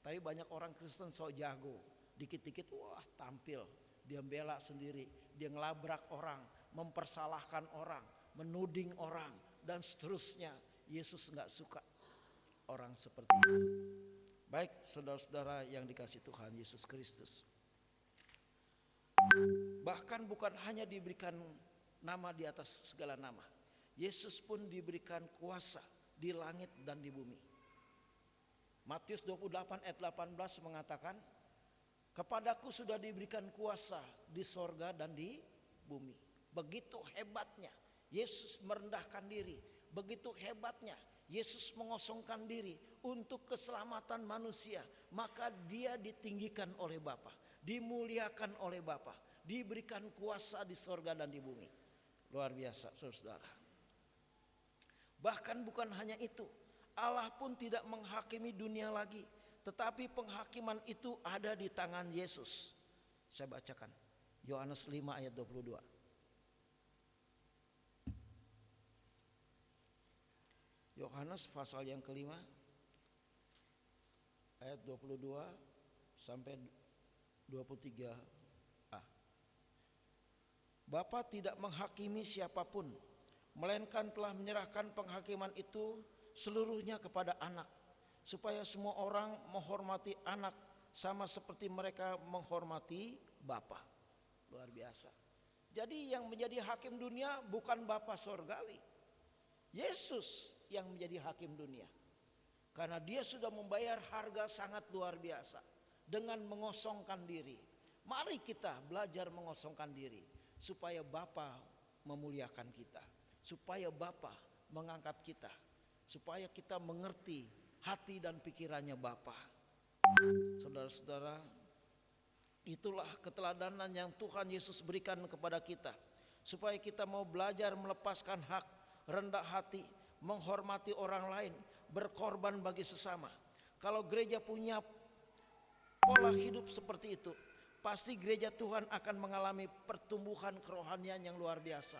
Tapi banyak orang Kristen sok jago, dikit-dikit wah tampil, dia bela sendiri, dia ngelabrak orang, mempersalahkan orang, menuding orang dan seterusnya. Yesus nggak suka orang seperti itu. Baik saudara-saudara yang dikasihi Tuhan Yesus Kristus, bahkan bukan hanya diberikan nama di atas segala nama, Yesus pun diberikan kuasa di langit dan di bumi. Matius 28 ayat 18 mengatakan, kepadaku sudah diberikan kuasa di sorga dan di bumi. Begitu hebatnya Yesus merendahkan diri, begitu hebatnya Yesus mengosongkan diri untuk keselamatan manusia. Maka dia ditinggikan oleh Bapa, dimuliakan oleh Bapa, diberikan kuasa di sorga dan di bumi. Luar biasa saudara. Bahkan bukan hanya itu, Allah pun tidak menghakimi dunia lagi, tetapi penghakiman itu ada di tangan Yesus. Saya bacakan Yohanes 5 ayat 22. Yohanes pasal yang kelima ayat 22 sampai 23a. Bapa tidak menghakimi siapapun, melainkan telah menyerahkan penghakiman itu seluruhnya kepada anak, supaya semua orang menghormati anak sama seperti mereka menghormati Bapa. Luar biasa. Jadi yang menjadi hakim dunia bukan Bapa Sorgawi, Yesus yang menjadi hakim dunia. Karena dia sudah membayar harga sangat luar biasa dengan mengosongkan diri. Mari kita belajar mengosongkan diri supaya Bapa memuliakan kita, supaya Bapa mengangkat kita, supaya kita mengerti hati dan pikirannya Bapa. Saudara-saudara, itulah keteladanan yang Tuhan Yesus berikan kepada kita, supaya kita mau belajar melepaskan hak, rendah hati, menghormati orang lain, berkorban bagi sesama. Kalau gereja punya pola hidup seperti itu, pasti gereja Tuhan akan mengalami pertumbuhan kerohanian yang luar biasa,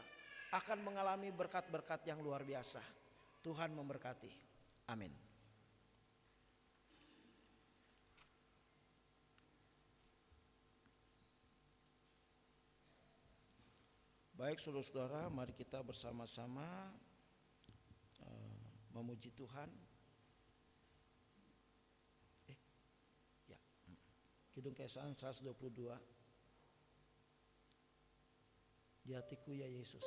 akan mengalami berkat-berkat yang luar biasa. Tuhan memberkati. Amin. Baik saudara-saudara, mari kita bersama-sama memuji Tuhan. Kidung Kesahan 122. Di hatiku ya Yesus.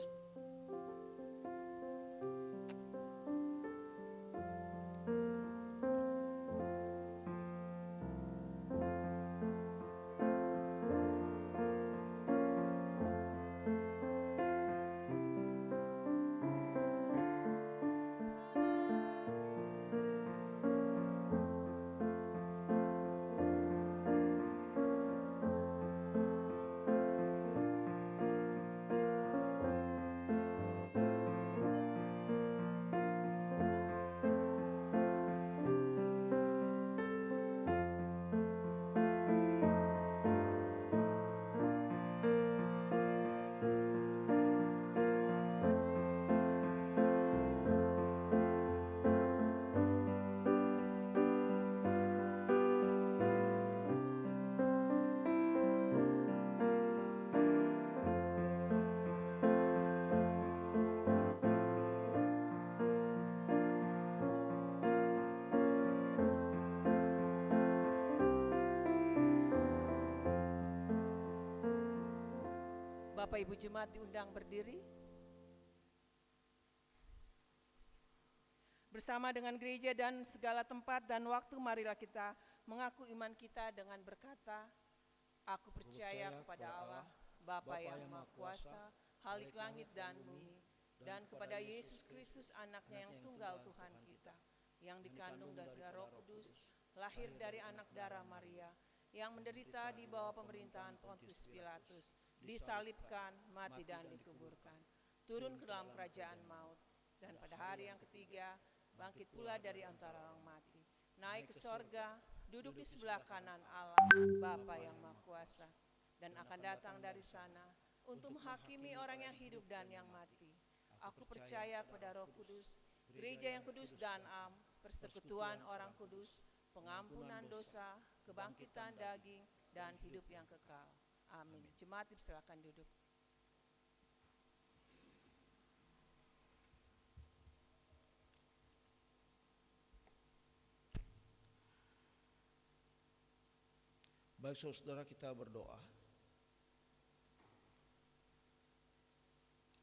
Bapak Ibu Jemaat diundang berdiri. Bersama dengan gereja dan segala tempat dan waktu, marilah kita mengaku iman kita dengan berkata, aku percaya kepada Allah, Bapa yang Maha Kuasa, Khalik langit dan bumi, dan kepada Yesus Kristus anaknya yang tunggal Tuhan kita, yang dikandung dari Roh Kudus, lahir dari anak darah Maria, yang menderita di bawah pemerintahan Pontius Pilatus, disalibkan, mati dan dikuburkan, turun ke dalam kerajaan maut, dan pada hari yang ketiga bangkit pula dari antara orang mati, naik ke sorga, duduk di sebelah kanan Allah, Bapa yang Maha Kuasa, dan akan datang dari sana untuk menghakimi orang yang hidup dan yang mati. Aku percaya kepada Roh Kudus, gereja yang kudus dan am, persekutuan orang kudus, pengampunan dosa, kebangkitan daging, dan hidup yang kekal. Amin. Jemaat silakan duduk. Baik saudara, kita berdoa.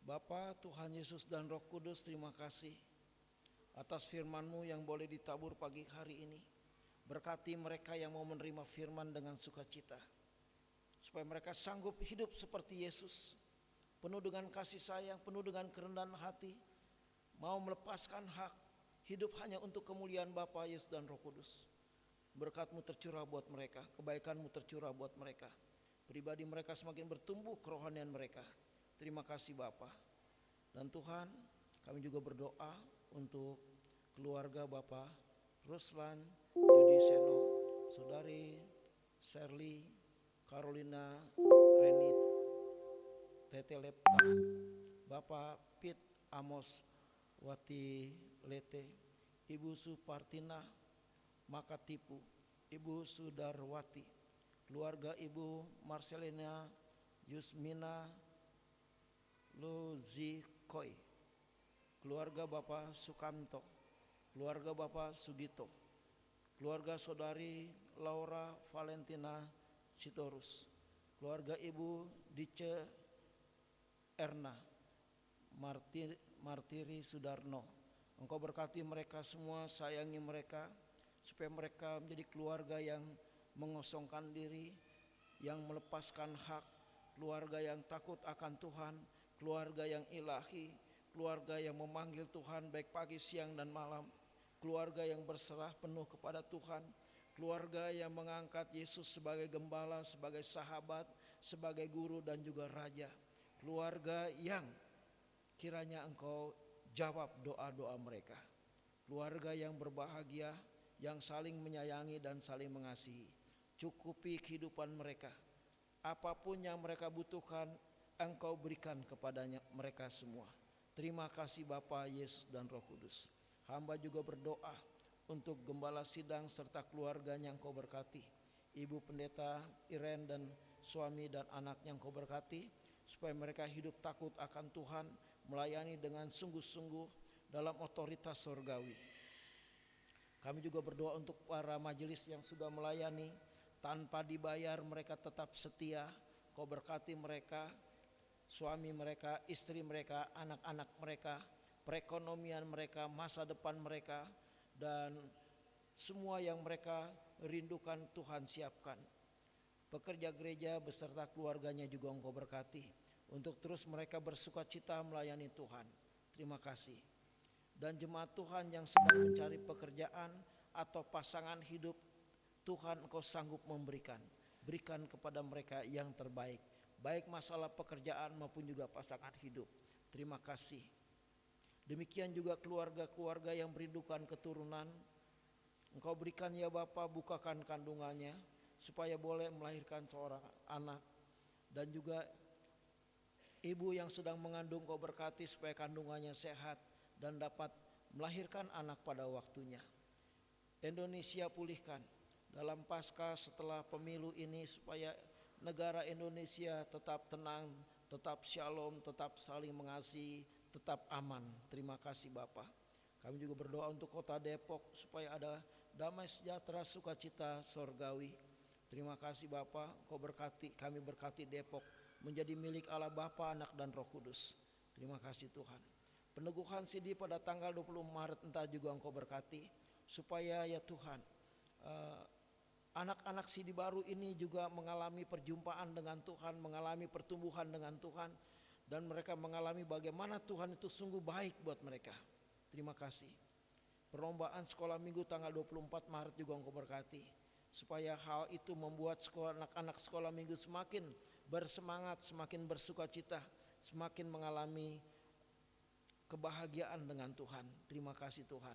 Bapa, Tuhan Yesus dan Roh Kudus, terima kasih atas firman-Mu yang boleh ditabur pagi hari ini. Berkati mereka yang mau menerima firman dengan sukacita, supaya mereka sanggup hidup seperti Yesus, penuh dengan kasih sayang, penuh dengan kerendahan hati, mau melepaskan hak hidup hanya untuk kemuliaan Bapa, Yesus dan Roh Kudus. Berkat-Mu tercurah buat mereka, kebaikan-Mu tercurah buat mereka, pribadi mereka semakin bertumbuh kerohanian mereka. Terima kasih Bapa. Dan Tuhan, kami juga berdoa untuk keluarga Bapak Ruslan, Judi Seno, Saudari Shirley, Carolina, Renit, Tete Lepta, Bapak Pit Amos Wati Lete, Ibu Supartina Makatipu, Ibu Sudarwati, keluarga Ibu Marcelina Yusmina Luzikoi, keluarga Bapak Sukanto, keluarga Bapak Sugito, keluarga Saudari Laura Valentina Sitorus, keluarga Ibu Dice Erna Martiri Sudarno. Engkau berkati mereka semua, sayangi mereka, supaya mereka menjadi keluarga yang mengosongkan diri, yang melepaskan hak, keluarga yang takut akan Tuhan, keluarga yang ilahi, keluarga yang memanggil Tuhan baik pagi, siang, dan malam, keluarga yang berserah penuh kepada Tuhan, keluarga yang mengangkat Yesus sebagai gembala, sebagai sahabat, sebagai guru dan juga raja, keluarga yang kiranya Engkau jawab doa-doa mereka, keluarga yang berbahagia, yang saling menyayangi dan saling mengasihi. Cukupi kehidupan mereka, apapun yang mereka butuhkan Engkau berikan kepadanya mereka semua. Terima kasih Bapa, Yesus dan Roh Kudus. Hamba juga berdoa untuk gembala sidang serta keluarganya yang Kau berkati, Ibu Pendeta Iren dan suami dan anaknya yang Kau berkati, supaya mereka hidup takut akan Tuhan, melayani dengan sungguh-sungguh dalam otoritas surgawi. Kami juga berdoa untuk para majelis yang sudah melayani tanpa dibayar, mereka tetap setia. Kau berkati mereka, suami mereka, istri mereka, anak-anak mereka, perekonomian mereka, masa depan mereka, dan semua yang mereka rindukan Tuhan siapkan. Pekerja gereja beserta keluarganya juga Engkau berkati, untuk terus mereka bersukacita melayani Tuhan. Terima kasih. Dan jemaat Tuhan yang sedang mencari pekerjaan atau pasangan hidup, Tuhan Engkau sanggup memberikan. Berikan kepada mereka yang terbaik, baik masalah pekerjaan maupun juga pasangan hidup. Terima kasih. Demikian juga keluarga-keluarga yang merindukan keturunan, Engkau berikan ya Bapa, bukakan kandungannya supaya boleh melahirkan seorang anak. Dan juga ibu yang sedang mengandung, Kau berkati supaya kandungannya sehat dan dapat melahirkan anak pada waktunya. Indonesia pulihkan dalam pasca setelah pemilu ini, supaya negara Indonesia tetap tenang, tetap shalom, tetap saling mengasihi, tetap aman. Terima kasih Bapa. Kami juga berdoa untuk kota Depok supaya ada damai sejahtera, sukacita sorgawi. Terima kasih Bapa, Engkau berkati, kami berkati Depok menjadi milik Allah Bapa, Anak dan Roh Kudus. Terima kasih Tuhan. Peneguhan CD pada tanggal 20 Maret entah juga Engkau berkati, supaya ya Tuhan anak-anak CD baru ini juga mengalami perjumpaan dengan Tuhan, mengalami pertumbuhan dengan Tuhan, dan mereka mengalami bagaimana Tuhan itu sungguh baik buat mereka. Terima kasih. Perlombaan sekolah minggu tanggal 24 Maret juga Engkau berkati, supaya hal itu membuat anak-anak sekolah minggu semakin bersemangat, semakin bersukacita, semakin mengalami kebahagiaan dengan Tuhan. Terima kasih Tuhan.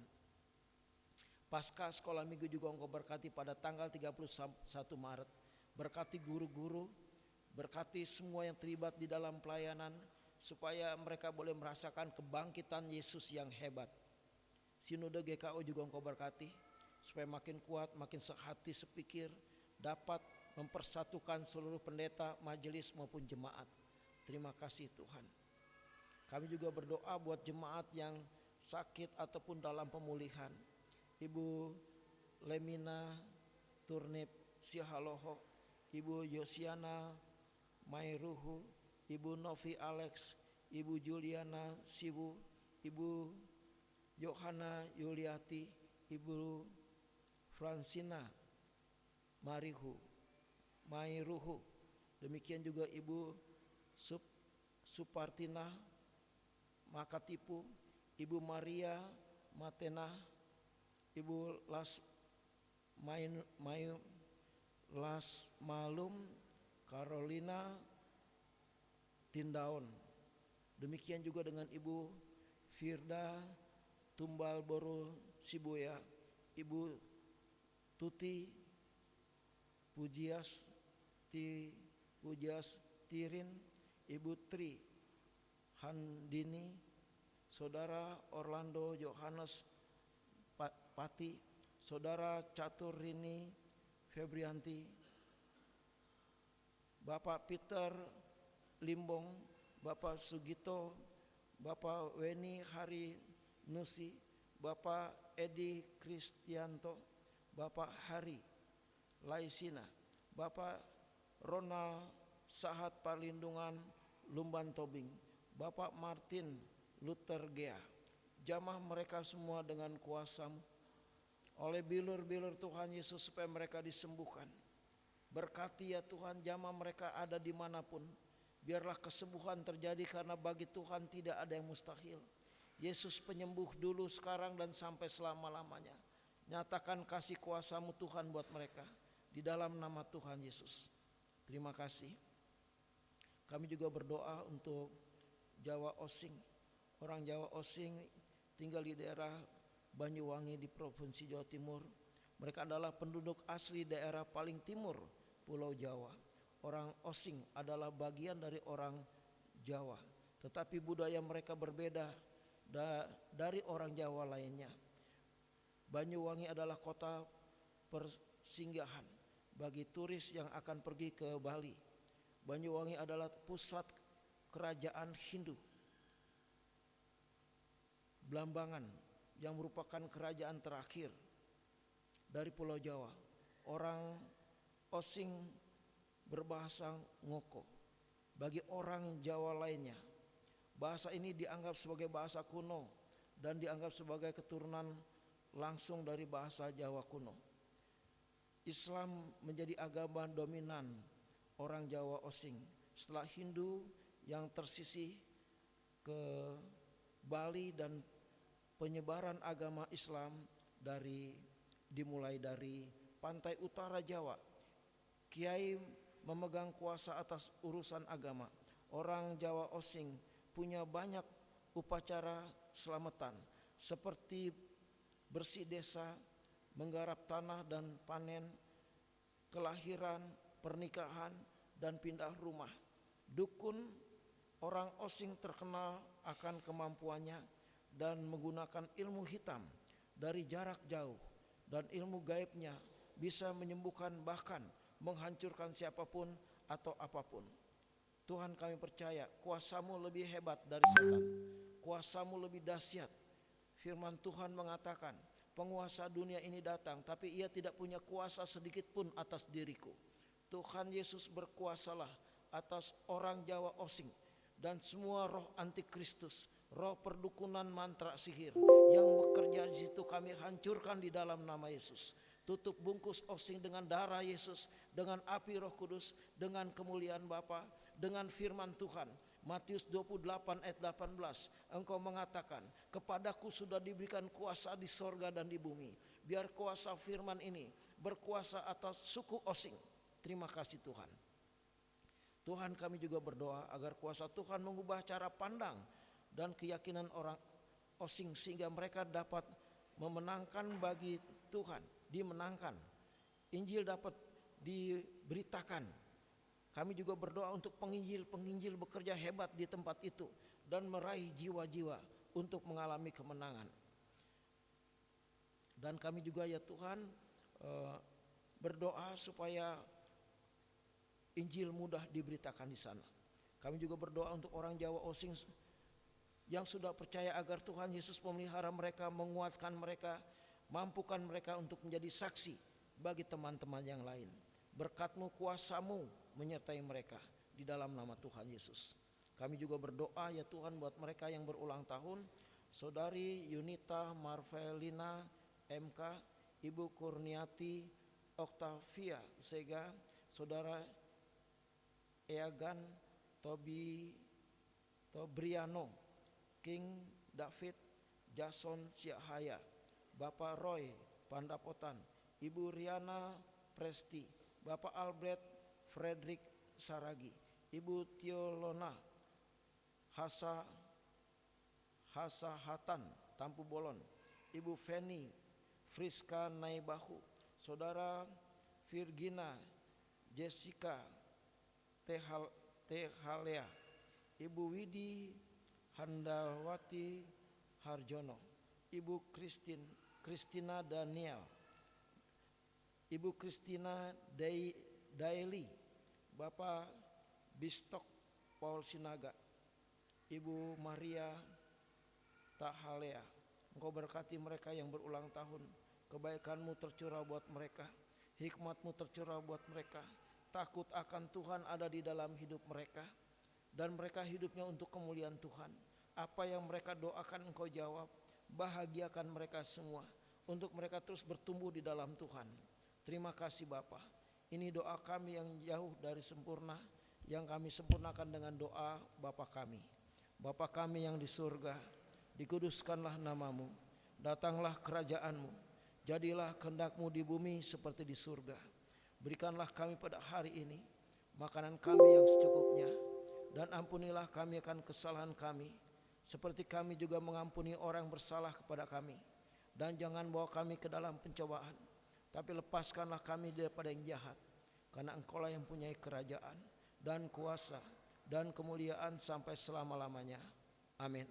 Pasca sekolah minggu juga Engkau berkati pada tanggal 31 Maret. Berkati guru-guru, berkati semua yang terlibat di dalam pelayanan, supaya mereka boleh merasakan kebangkitan Yesus yang hebat. Sinode GKO juga Engkau berkati, supaya makin kuat, makin sehati sepikir, dapat mempersatukan seluruh pendeta, majelis maupun jemaat. Terima kasih Tuhan. Kami juga berdoa buat jemaat yang sakit ataupun dalam pemulihan. Ibu Lemina Turnip Sihaloho, Ibu Yosiana Mairuhu, Ibu Novi Alex, Ibu Juliana Sibu, Ibu Yohana Yuliati, Ibu Fransina Mairuhu, demikian juga Ibu Supartina Makatipu, Ibu Maria Matena, Ibu Las Malum Carolina Tindaun, demikian juga dengan Ibu Firda Tumbal Boru Sibuya, Ibu Tuti Pujias Tirin, Ibu Tri Handini, Saudara Orlando Yohanes Pati, Saudara Catur Rini Febrianti, Bapak Peter Limbong, Bapak Sugito, Bapak Weni Hari Nusi, Bapak Edi Kristianto, Bapak Hari Laisina, Bapak Ronald Sahat Perlindungan Lumban Tobing, Bapak Martin Luther Gea, jamah mereka semua dengan kuasa-Mu, oleh bilur-bilur Tuhan Yesus, supaya mereka disembuhkan. Berkati ya Tuhan, jamah mereka ada dimanapun, biarlah kesembuhan terjadi, karena bagi Tuhan tidak ada yang mustahil. Yesus penyembuh dulu, sekarang, dan sampai selama-lamanya. Nyatakan kasih kuasa-Mu Tuhan buat mereka, di dalam nama Tuhan Yesus. Terima kasih. Kami juga berdoa untuk Jawa Osing. Orang Jawa Osing tinggal di daerah Banyuwangi di Provinsi Jawa Timur. Mereka adalah penduduk asli daerah paling timur Pulau Jawa. Orang Osing adalah bagian dari orang Jawa, tetapi budaya mereka berbeda dari orang Jawa lainnya. Banyuwangi adalah kota persinggahan bagi turis yang akan pergi ke Bali. Banyuwangi adalah pusat kerajaan Hindu Blambangan, yang merupakan kerajaan terakhir dari Pulau Jawa. Orang Osing berbahasa Ngoko. Bagi orang Jawa lainnya, bahasa ini dianggap sebagai bahasa kuno dan dianggap sebagai keturunan langsung dari bahasa Jawa kuno. Islam menjadi agama dominan orang Jawa Osing setelah Hindu yang tersisih ke Bali, dan penyebaran agama Islam dimulai dari pantai utara Jawa. Kiai memegang kuasa atas urusan agama. Orang Jawa Osing punya banyak upacara selamatan, seperti bersih desa, menggarap tanah dan panen, kelahiran, pernikahan, dan pindah rumah. Dukun orang Osing terkenal akan kemampuannya dan menggunakan ilmu hitam dari jarak jauh, dan ilmu gaibnya bisa menyembuhkan, bahkan menghancurkan siapapun atau apapun. Tuhan, kami percaya kuasa-Mu lebih hebat dari setan, kuasa-Mu lebih dahsyat. Firman Tuhan mengatakan penguasa dunia ini datang, tapi ia tidak punya kuasa sedikit pun atas diriku. Tuhan Yesus berkuasalah atas orang Jawa Osing dan semua roh antikristus, roh perdukunan, mantra, sihir yang bekerja di situ kami hancurkan di dalam nama Yesus. Tutup bungkus Osing dengan darah Yesus, dengan api Roh Kudus, dengan kemuliaan Bapa, dengan firman Tuhan. Matius 28 ayat 18, engkau mengatakan, kepadaku sudah diberikan kuasa di sorga dan di bumi. Biar kuasa firman ini berkuasa atas suku Osing. Terima kasih Tuhan. Tuhan, kami juga berdoa agar kuasa Tuhan mengubah cara pandang dan keyakinan orang Osing sehingga mereka dapat memenangkan bagi Tuhan, dimenangkan. Injil dapat diberitakan. Kami juga berdoa untuk penginjil bekerja hebat di tempat itu dan meraih jiwa-jiwa untuk mengalami kemenangan. Dan kami juga ya Tuhan berdoa supaya Injil mudah diberitakan di sana. Kami juga berdoa untuk orang Jawa Osing yang sudah percaya agar Tuhan Yesus memelihara mereka, menguatkan mereka, mampukan mereka untuk menjadi saksi bagi teman-teman yang lain. Berkat-Mu, kuasa-Mu menyertai mereka di dalam nama Tuhan Yesus. Kami juga berdoa ya Tuhan buat mereka yang berulang tahun, Saudari Yunita Marvelina MK, Ibu Kurniati Oktavia Sega, Saudara Eagan Tobriano, King David Jason Siahaya, Bapak Roy Pandapotan, Ibu Riana Presti, Bapak Albert Frederick Saragi, Ibu Tiolona Hasahatan Tampu Bolon, Ibu Feni Friska Naibahu, Saudara Virgina Jessica Tehalea, Ibu Widi Handawati Harjono, Ibu Kristina Daniel, Ibu Kristina Daily, Bapak Bistok Paul Sinaga, Ibu Maria Tahalea. Engkau berkati mereka yang berulang tahun. Kebaikan-Mu tercurah buat mereka, hikmat-Mu tercurah buat mereka. Takut akan Tuhan ada di dalam hidup mereka, dan mereka hidupnya untuk kemuliaan Tuhan. Apa yang mereka doakan Engkau jawab. Bahagiakan mereka semua untuk mereka terus bertumbuh di dalam Tuhan. Terima kasih Bapa. Ini doa kami yang jauh dari sempurna, yang kami sempurnakan dengan doa Bapa kami. Bapa kami yang di surga, dikuduskanlah nama-Mu, datanglah kerajaan-Mu, jadilah kehendak-Mu di bumi seperti di surga. Berikanlah kami pada hari ini makanan kami yang secukupnya, dan ampunilah kami akan kesalahan kami, seperti kami juga mengampuni orang bersalah kepada kami. Dan jangan bawa kami ke dalam pencobaan, tapi lepaskanlah kami daripada yang jahat. Karena Engkaulah yang punya kerajaan dan kuasa dan kemuliaan sampai selama-lamanya. Amin.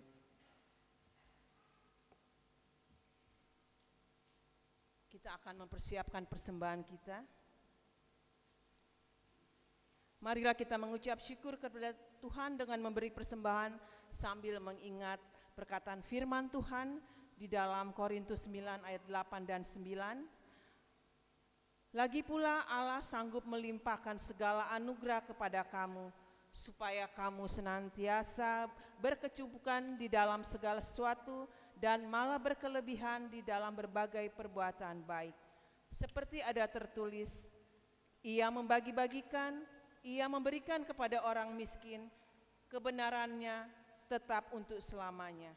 Kita akan mempersiapkan persembahan kita. Marilah kita mengucap syukur kepada Tuhan dengan memberi persembahan sambil mengingat perkataan firman Tuhan di dalam Korintus 9 ayat 8 dan 9. Lagi pula Allah sanggup melimpahkan segala anugerah kepada kamu, supaya kamu senantiasa berkecukupan di dalam segala sesuatu dan malah berkelebihan di dalam berbagai perbuatan baik. Seperti ada tertulis, Ia membagi-bagikan, Ia memberikan kepada orang miskin, kebenarannya tetap untuk selamanya.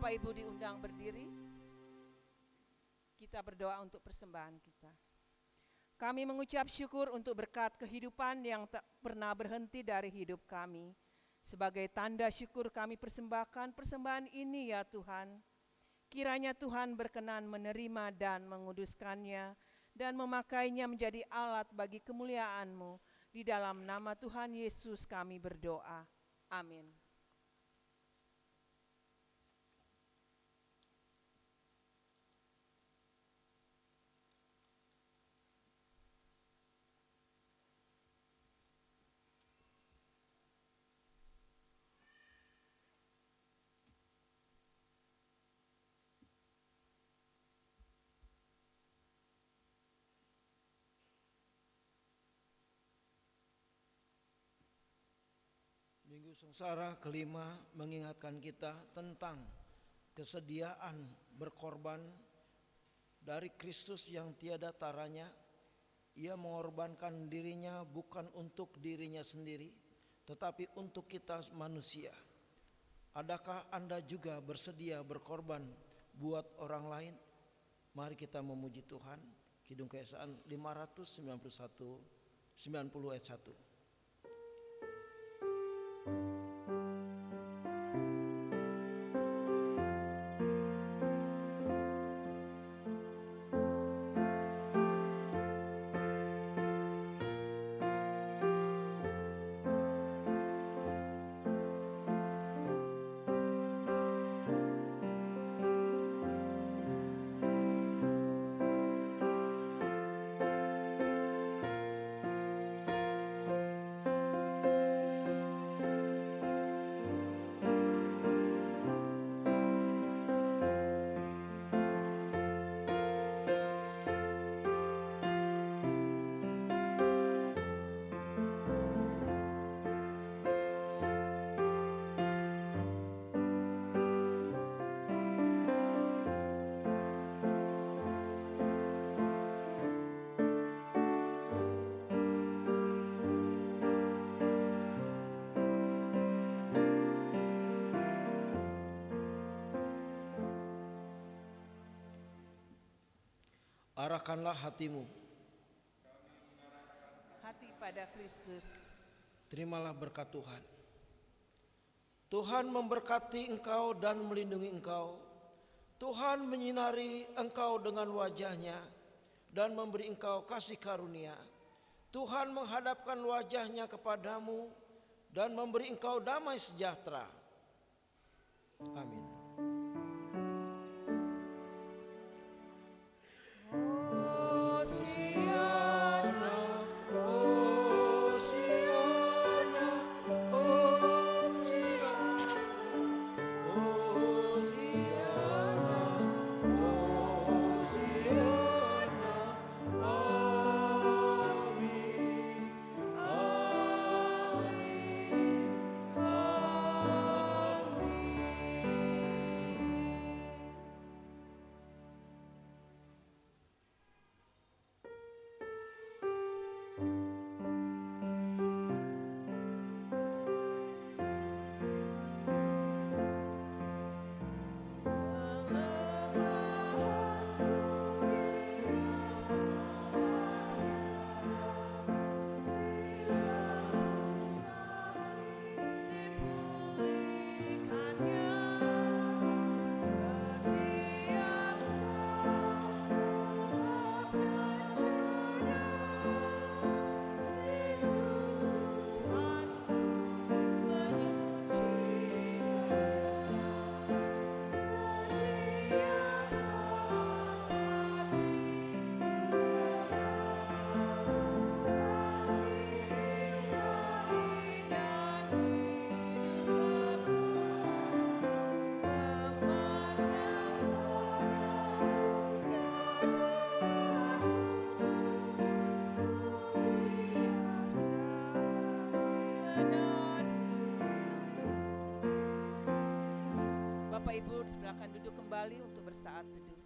Bapak Ibu diundang berdiri. Kita berdoa untuk persembahan kita. Kami mengucap syukur untuk berkat kehidupan yang tak pernah berhenti dari hidup kami. Sebagai tanda syukur kami persembahkan persembahan ini ya Tuhan. Kiranya Tuhan berkenan menerima dan menguduskannya dan memakainya menjadi alat bagi kemuliaan-Mu. Di dalam nama Tuhan Yesus kami berdoa. Amin. Minggu Sengsara kelima mengingatkan kita tentang kesediaan berkorban dari Kristus yang tiada taranya. Ia mengorbankan dirinya bukan untuk dirinya sendiri, tetapi untuk kita manusia. Adakah Anda juga bersedia berkorban buat orang lain? Mari kita memuji Tuhan. Kidung Keesaan 591 90 ayat 1. Arahkanlah hatimu, Hati pada Kristus. terimalah berkat Tuhan. Tuhan memberkati engkau dan melindungi engkau. Tuhan menyinari engkau dengan wajah-Nya dan memberi engkau kasih karunia. Tuhan menghadapkan wajah-Nya kepadamu dan memberi engkau damai sejahtera. Amin. Bapak Ibu silakan duduk kembali untuk bersaat teduh.